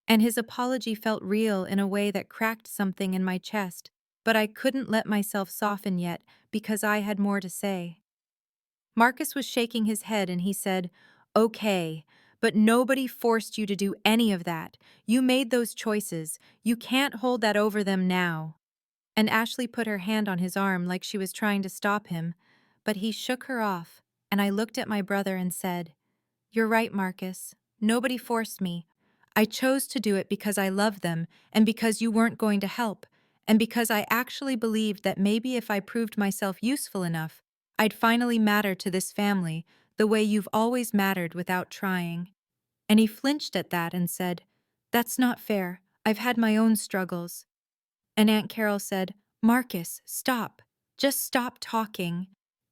And his apology felt real in a way that cracked something in my chest, but I couldn't let myself soften yet because I had more to say. Marcus was shaking his head and he said, "Okay, but nobody forced you to do any of that. You made those choices. You can't hold that over them now." And Ashley put her hand on his arm like she was trying to stop him, but he shook her off, and I looked at my brother and said, "You're right, Marcus. Nobody forced me. I chose to do it because I love them, and because you weren't going to help, and because I actually believed that maybe if I proved myself useful enough, I'd finally matter to this family the way you've always mattered without trying." And he flinched at that and said, "That's not fair. I've had my own struggles." And Aunt Carol said, "Marcus, stop. Just stop talking."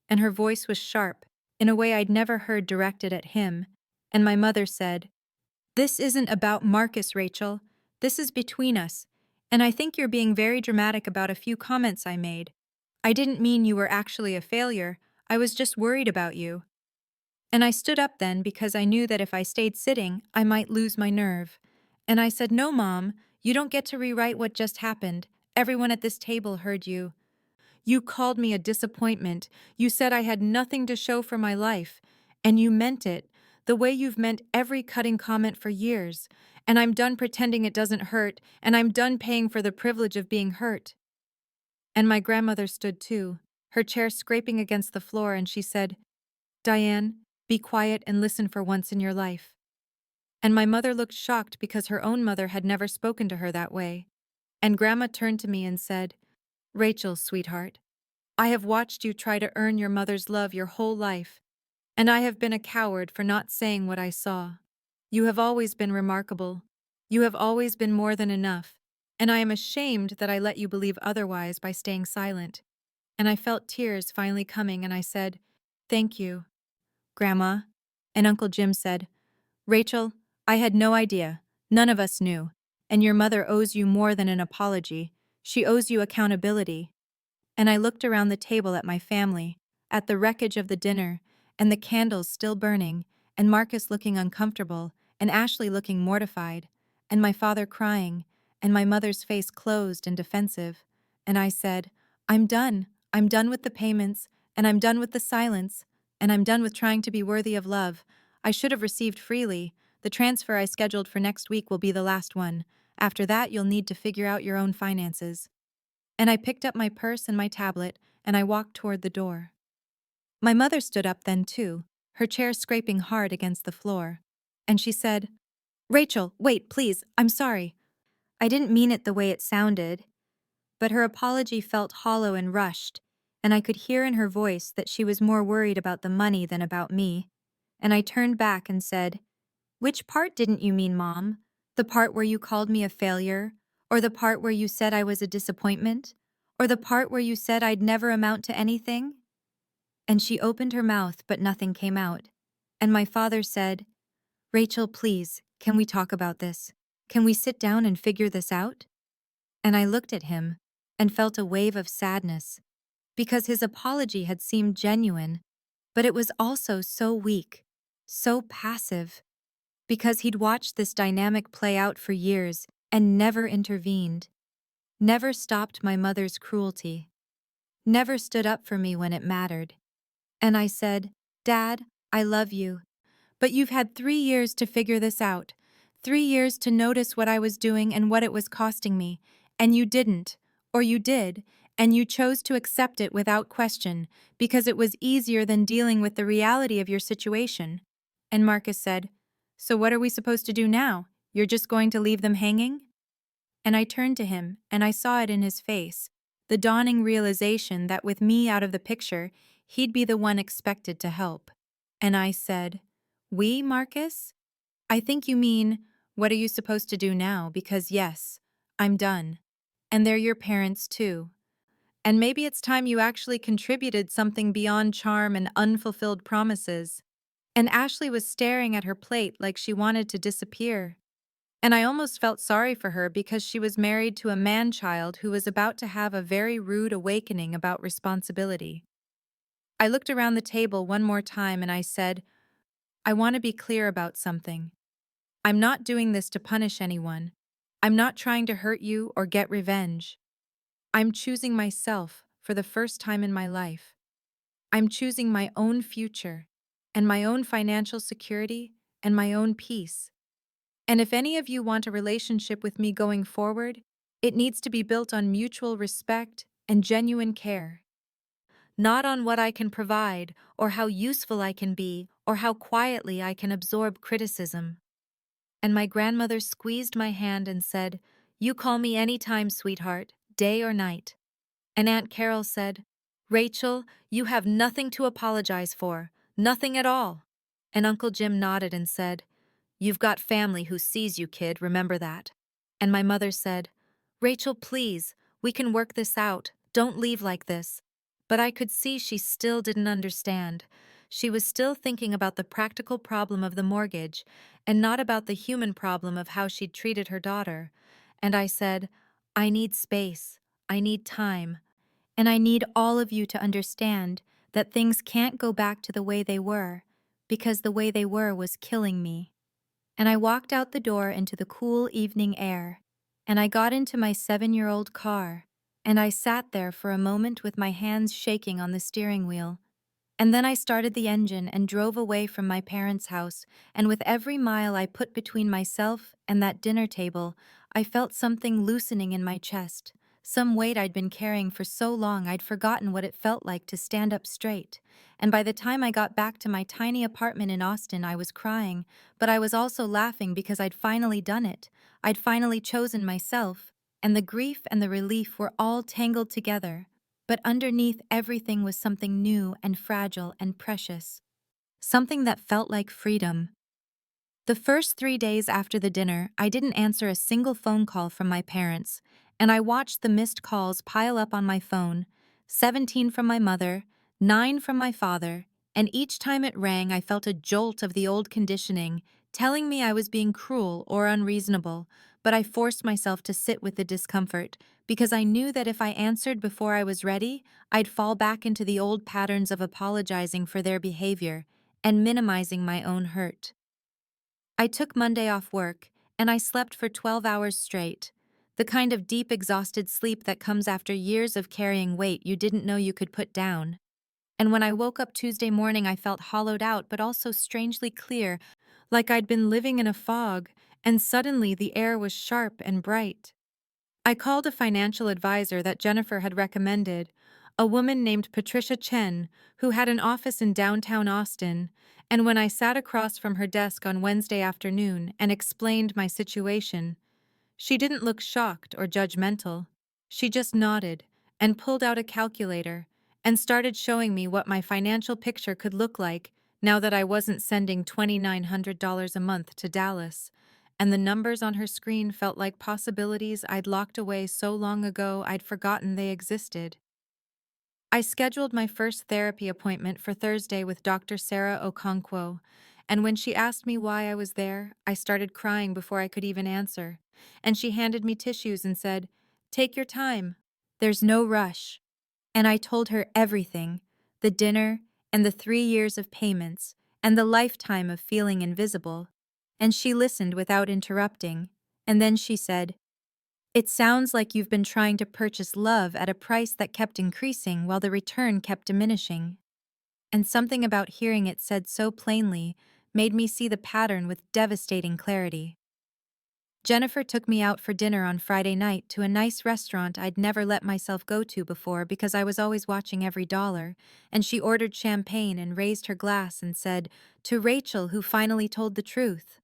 And her voice was sharp, in a way I'd never heard directed at him. And my mother said, "This isn't about Marcus, Rachel. This is between us. And I think you're being very dramatic about a few comments I made. I didn't mean you were actually a failure. I was just worried about you." And I stood up then because I knew that if I stayed sitting, I might lose my nerve. And I said, "No, Mom, you don't get to rewrite what just happened. Everyone at this table heard you. You called me a disappointment. You said I had nothing to show for my life. And you meant it, the way you've meant every cutting comment for years. And I'm done pretending it doesn't hurt, and I'm done paying for the privilege of being hurt." And my grandmother stood too, her chair scraping against the floor, and she said, "Diane, be quiet and listen for once in your life." And my mother looked shocked because her own mother had never spoken to her that way. And Grandma turned to me and said, "Rachel, sweetheart, I have watched you try to earn your mother's love your whole life, and I have been a coward for not saying what I saw. You have always been remarkable. You have always been more than enough, and I am ashamed that I let you believe otherwise by staying silent." And I felt tears finally coming, and I said, "Thank you, Grandma." And Uncle Jim said, "Rachel, I had no idea. None of us knew. And your mother owes you more than an apology. She owes you accountability." And I looked around the table at my family, at the wreckage of the dinner, and the candles still burning, and Marcus looking uncomfortable, and Ashley looking mortified, and my father crying, and my mother's face closed and defensive. And I said, "I'm done. I'm done with the payments, and I'm done with the silence, and I'm done with trying to be worthy of love. I should have received freely. The transfer I scheduled for next week will be the last one. After that, you'll need to figure out your own finances." And I picked up my purse and my tablet, and I walked toward the door. My mother stood up then too, her chair scraping hard against the floor. And she said, "Rachel, wait, please, I'm sorry. I didn't mean it the way it sounded." But her apology felt hollow and rushed, and I could hear in her voice that she was more worried about the money than about me. And I turned back and said, "Which part didn't you mean, Mom? The part where you called me a failure? Or the part where you said I was a disappointment? Or the part where you said I'd never amount to anything?" And she opened her mouth, but nothing came out. And my father said, "Rachel, please, can we talk about this? Can we sit down and figure this out?" And I looked at him and felt a wave of sadness, because his apology had seemed genuine, but it was also so weak, so passive, because he'd watched this dynamic play out for years and never intervened, never stopped my mother's cruelty, never stood up for me when it mattered. And I said, "Dad, I love you, but you've had 3 years to figure this out, 3 years to notice what I was doing and what it was costing me, and you didn't, or you did, and you chose to accept it without question because it was easier than dealing with the reality of your situation." And Marcus said, "So what are we supposed to do now? You're just going to leave them hanging?" And I turned to him, and I saw it in his face, the dawning realization that with me out of the picture, he'd be the one expected to help. And I said, "We, Marcus? I think you mean, what are you supposed to do now? Because yes, I'm done. And they're your parents too. And maybe it's time you actually contributed something beyond charm and unfulfilled promises." And Ashley was staring at her plate like she wanted to disappear. And I almost felt sorry for her because she was married to a man-child who was about to have a very rude awakening about responsibility. I looked around the table one more time and I said, I want to be clear about something. I'm not doing this to punish anyone. I'm not trying to hurt you or get revenge. I'm choosing myself for the first time in my life. I'm choosing my own future and my own financial security and my own peace. And if any of you want a relationship with me going forward, it needs to be built on mutual respect and genuine care. Not on what I can provide, or how useful I can be, or how quietly I can absorb criticism. And my grandmother squeezed my hand and said, You call me any time, sweetheart, day or night. And Aunt Carol said, Rachel, you have nothing to apologize for, nothing at all. And Uncle Jim nodded and said, You've got family who sees you, kid, remember that. And my mother said, Rachel, please, we can work this out, don't leave like this. But I could see she still didn't understand. She was still thinking about the practical problem of the mortgage, and not about the human problem of how she'd treated her daughter. And I said, I need space, I need time, and I need all of you to understand that things can't go back to the way they were, because the way they were was killing me. And I walked out the door into the cool evening air, and I got into my 7-year-old car, and I sat there for a moment with my hands shaking on the steering wheel. And then I started the engine and drove away from my parents' house, and with every mile I put between myself and that dinner table, I felt something loosening in my chest, some weight I'd been carrying for so long I'd forgotten what it felt like to stand up straight. And by the time I got back to my tiny apartment in Austin, I was crying, but I was also laughing because I'd finally done it. I'd finally chosen myself, and the grief and the relief were all tangled together. But underneath everything was something new and fragile and precious. Something that felt like freedom. The first 3 days after the dinner, I didn't answer a single phone call from my parents, and I watched the missed calls pile up on my phone, 17 from my mother, 9 from my father, and each time it rang I felt a jolt of the old conditioning, telling me I was being cruel or unreasonable, but I forced myself to sit with the discomfort, because I knew that if I answered before I was ready, I'd fall back into the old patterns of apologizing for their behavior and minimizing my own hurt. I took Monday off work, and I slept for 12 hours straight, the kind of deep, exhausted sleep that comes after years of carrying weight you didn't know you could put down. And when I woke up Tuesday morning, I felt hollowed out but also strangely clear, like I'd been living in a fog, and suddenly the air was sharp and bright. I called a financial advisor that Jennifer had recommended, a woman named Patricia Chen, who had an office in downtown Austin, and when I sat across from her desk on Wednesday afternoon and explained my situation, she didn't look shocked or judgmental. She just nodded and pulled out a calculator and started showing me what my financial picture could look like now that I wasn't sending $2,900 a month to Dallas. And the numbers on her screen felt like possibilities I'd locked away so long ago I'd forgotten they existed. I scheduled my first therapy appointment for Thursday with Dr. Sarah Okonkwo, and when she asked me why I was there, I started crying before I could even answer. And she handed me tissues and said, Take your time. There's no rush. And I told her everything, the dinner, and the 3 years of payments, and the lifetime of feeling invisible. And she listened without interrupting. And then she said, It sounds like you've been trying to purchase love at a price that kept increasing while the return kept diminishing. And something about hearing it said so plainly made me see the pattern with devastating clarity. Jennifer took me out for dinner on Friday night to a nice restaurant I'd never let myself go to before because I was always watching every dollar, and she ordered champagne and raised her glass and said, To Rachel, who finally told the truth.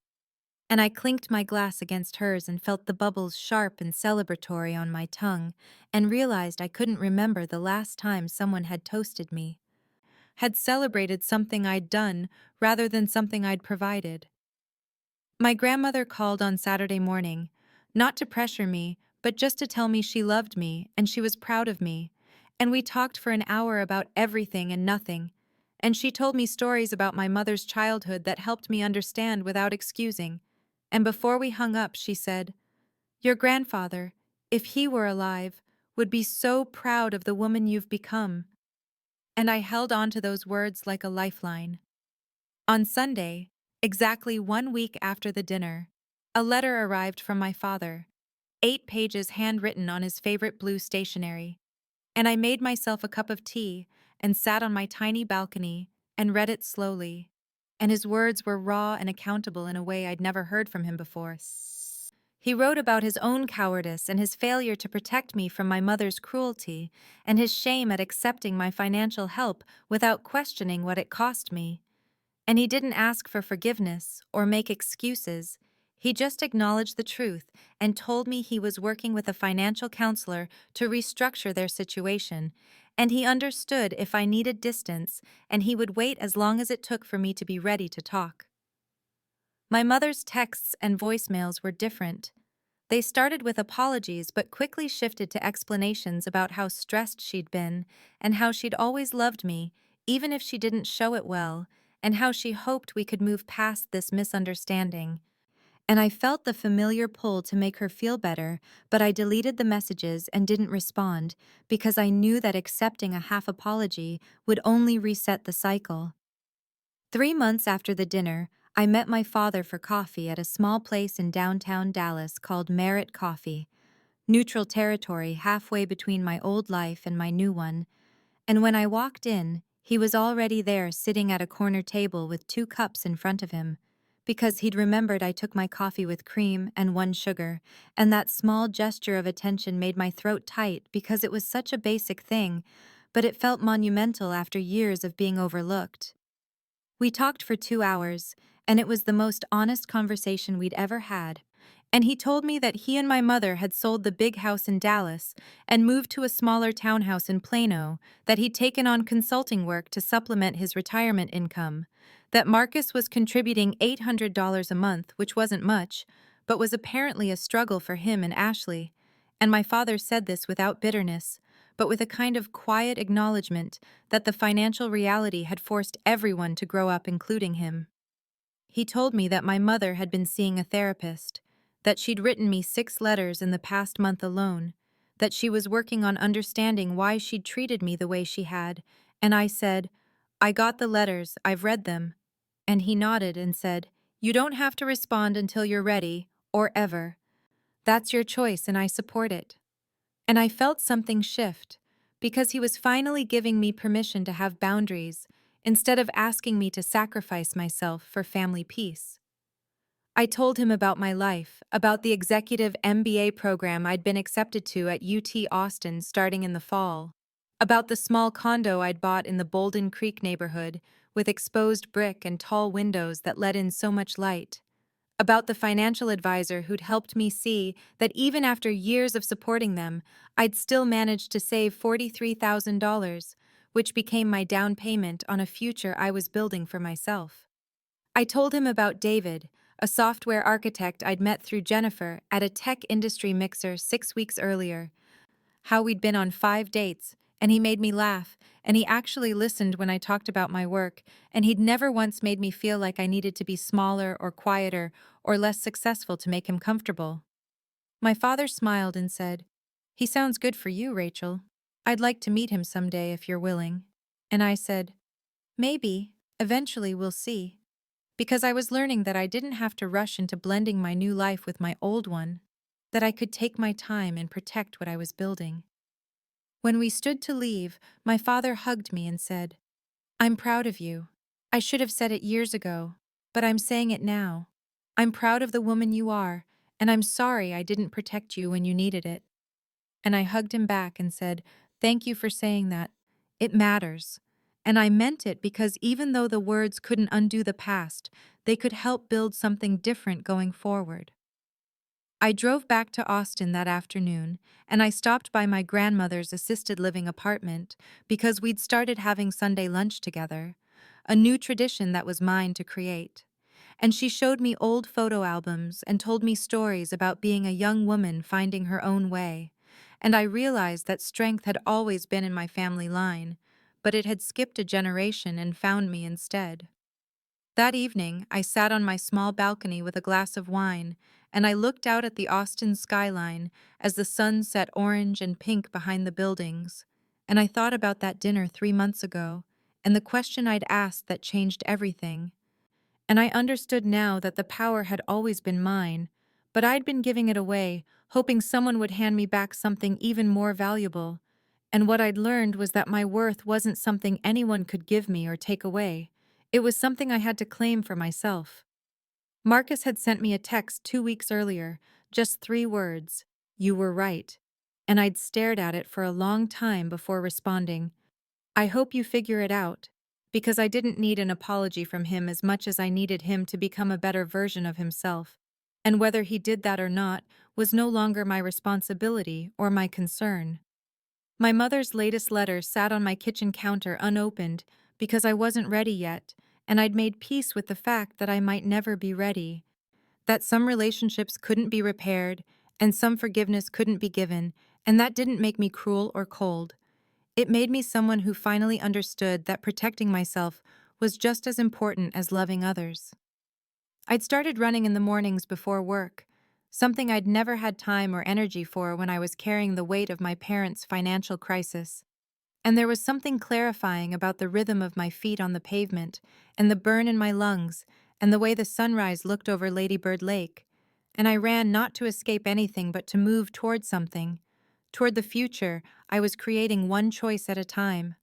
And I clinked my glass against hers and felt the bubbles sharp and celebratory on my tongue, and realized I couldn't remember the last time someone had toasted me, had celebrated something I'd done rather than something I'd provided. My grandmother called on Saturday morning, not to pressure me, but just to tell me she loved me and she was proud of me, and we talked for an hour about everything and nothing, and she told me stories about my mother's childhood that helped me understand without excusing, and before we hung up she said, Your grandfather, if he were alive, would be so proud of the woman you've become. and I held on to those words like a lifeline. On Sunday, exactly 1 week after the dinner, a letter arrived from my father, 8 pages handwritten on his favorite blue stationery, and I made myself a cup of tea and sat on my tiny balcony and read it slowly. And his words were raw and accountable in a way I'd never heard from him before. He wrote about his own cowardice and his failure to protect me from my mother's cruelty, and his shame at accepting my financial help without questioning what it cost me. And he didn't ask for forgiveness or make excuses. He just acknowledged the truth and told me he was working with a financial counselor to restructure their situation, and he understood if I needed distance, and he would wait as long as it took for me to be ready to talk. My mother's texts and voicemails were different. They started with apologies but quickly shifted to explanations about how stressed she'd been and how she'd always loved me, even if she didn't show it well, and how she hoped we could move past this misunderstanding. And I felt the familiar pull to make her feel better, but I deleted the messages and didn't respond because I knew that accepting a half apology would only reset the cycle. 3 months after the dinner, I met my father for coffee at a small place in downtown Dallas called Merit Coffee, neutral territory halfway between my old life and my new one. And when I walked in, he was already there sitting at a corner table with 2 cups in front of him, because he'd remembered I took my coffee with cream and 1 sugar, and that small gesture of attention made my throat tight because it was such a basic thing, but it felt monumental after years of being overlooked. We talked for 2 hours, and it was the most honest conversation we'd ever had. And he told me that he and my mother had sold the big house in Dallas and moved to a smaller townhouse in Plano, that he'd taken on consulting work to supplement his retirement income, that Marcus was contributing $800 a month, which wasn't much, but was apparently a struggle for him and Ashley. And my father said this without bitterness, but with a kind of quiet acknowledgement that the financial reality had forced everyone to grow up, including him. He told me that my mother had been seeing a therapist, that she'd written me 6 letters in the past month alone, that she was working on understanding why she'd treated me the way she had, and I said, "I got the letters, I've read them." And he nodded and said, "You don't have to respond until you're ready, or ever. That's your choice and I support it." And I felt something shift, because he was finally giving me permission to have boundaries, instead of asking me to sacrifice myself for family peace. I told him about my life, about the executive MBA program I'd been accepted to at UT Austin starting in the fall, about the small condo I'd bought in the Bolden Creek neighborhood with exposed brick and tall windows that let in so much light, about the financial advisor who'd helped me see that even after years of supporting them, I'd still managed to save $43,000, which became my down payment on a future I was building for myself. I told him about David, a software architect I'd met through Jennifer at a tech industry mixer 6 weeks earlier, how we'd been on 5 dates, and he made me laugh, and he actually listened when I talked about my work, and he'd never once made me feel like I needed to be smaller or quieter or less successful to make him comfortable. My father smiled and said, "He sounds good for you, Rachel. I'd like to meet him someday if you're willing." And I said, "Maybe, eventually we'll see." Because I was learning that I didn't have to rush into blending my new life with my old one, that I could take my time and protect what I was building. When we stood to leave, my father hugged me and said, "I'm proud of you. I should have said it years ago, but I'm saying it now. I'm proud of the woman you are, and I'm sorry I didn't protect you when you needed it." And I hugged him back and said, "Thank you for saying that. It matters." And I meant it because even though the words couldn't undo the past, they could help build something different going forward. I drove back to Austin that afternoon, and I stopped by my grandmother's assisted living apartment because we'd started having Sunday lunch together, a new tradition that was mine to create. And she showed me old photo albums and told me stories about being a young woman finding her own way. And I realized that strength had always been in my family line, but it had skipped a generation and found me instead. That evening, I sat on my small balcony with a glass of wine, and I looked out at the Austin skyline as the sun set orange and pink behind the buildings, And I thought about that dinner 3 months ago, and the question I'd asked that changed everything. And I understood now that the power had always been mine, but I'd been giving it away, hoping someone would hand me back something even more valuable. And what I'd learned was that my worth wasn't something anyone could give me or take away. It was something I had to claim for myself. Marcus had sent me a text 2 weeks earlier, just 3 words: "You were right." And I'd stared at it for a long time before responding, "I hope you figure it out," because I didn't need an apology from him as much as I needed him to become a better version of himself. And whether he did that or not was no longer my responsibility or my concern. My mother's latest letter sat on my kitchen counter unopened because I wasn't ready yet, and I'd made peace with the fact that I might never be ready, that some relationships couldn't be repaired, and some forgiveness couldn't be given, and that didn't make me cruel or cold. It made me someone who finally understood that protecting myself was just as important as loving others. I'd started running in the mornings before work, something I'd never had time or energy for when I was carrying the weight of my parents' financial crisis. And there was something clarifying about the rhythm of my feet on the pavement, and the burn in my lungs, and the way the sunrise looked over Ladybird Lake. And I ran not to escape anything but to move toward something. Toward the future, I was creating one choice at a time.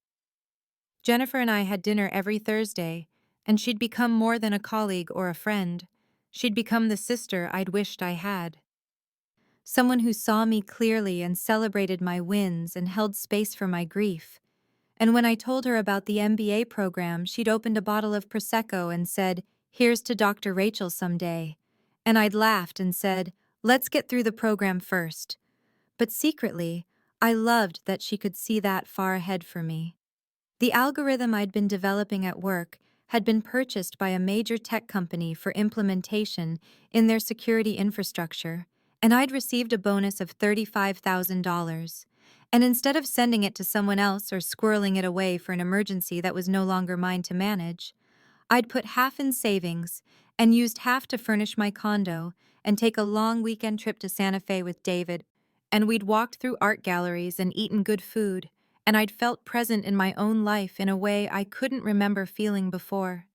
Jennifer and I had dinner every Thursday, and she'd become more than a colleague or a friend. She'd become the sister I'd wished I had. Someone who saw me clearly and celebrated my wins and held space for my grief. And when I told her about the MBA program, she'd opened a bottle of Prosecco and said, "Here's to Dr. Rachel someday." And I'd laughed and said, "Let's get through the program first." But secretly, I loved that she could see that far ahead for me. The algorithm I'd been developing at work had been purchased by a major tech company for implementation in their security infrastructure, and I'd received a bonus of $35,000. And instead of sending it to someone else or squirreling it away for an emergency that was no longer mine to manage, I'd put half in savings and used half to furnish my condo and take a long weekend trip to Santa Fe with David, and we'd walked through art galleries and eaten good food, and I'd felt present in my own life in a way I couldn't remember feeling before.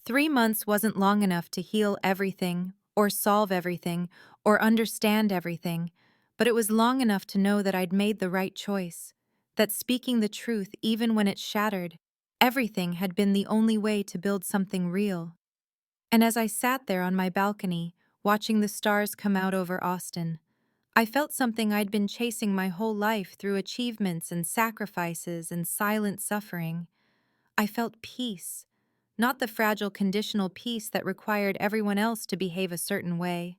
3 months wasn't long enough to heal everything, or solve everything, or understand everything, but it was long enough to know that I'd made the right choice, that speaking the truth even when it shattered everything had been the only way to build something real. And as I sat there on my balcony, watching the stars come out over Austin, I felt something I'd been chasing my whole life through achievements and sacrifices and silent suffering. I felt peace, not the fragile conditional peace that required everyone else to behave a certain way,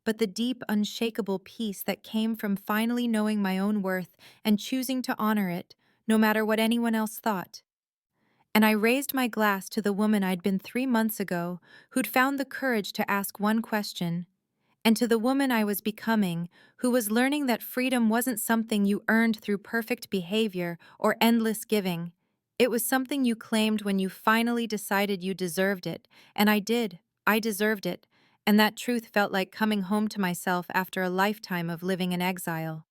but the deep, unshakable peace that came from finally knowing my own worth and choosing to honor it, no matter what anyone else thought. And I raised my glass to the woman I'd been 3 months ago, who'd found the courage to ask one question, and to the woman I was becoming, who was learning that freedom wasn't something you earned through perfect behavior or endless giving. It was something you claimed when you finally decided you deserved it, and I did. I deserved it, and that truth felt like coming home to myself after a lifetime of living in exile.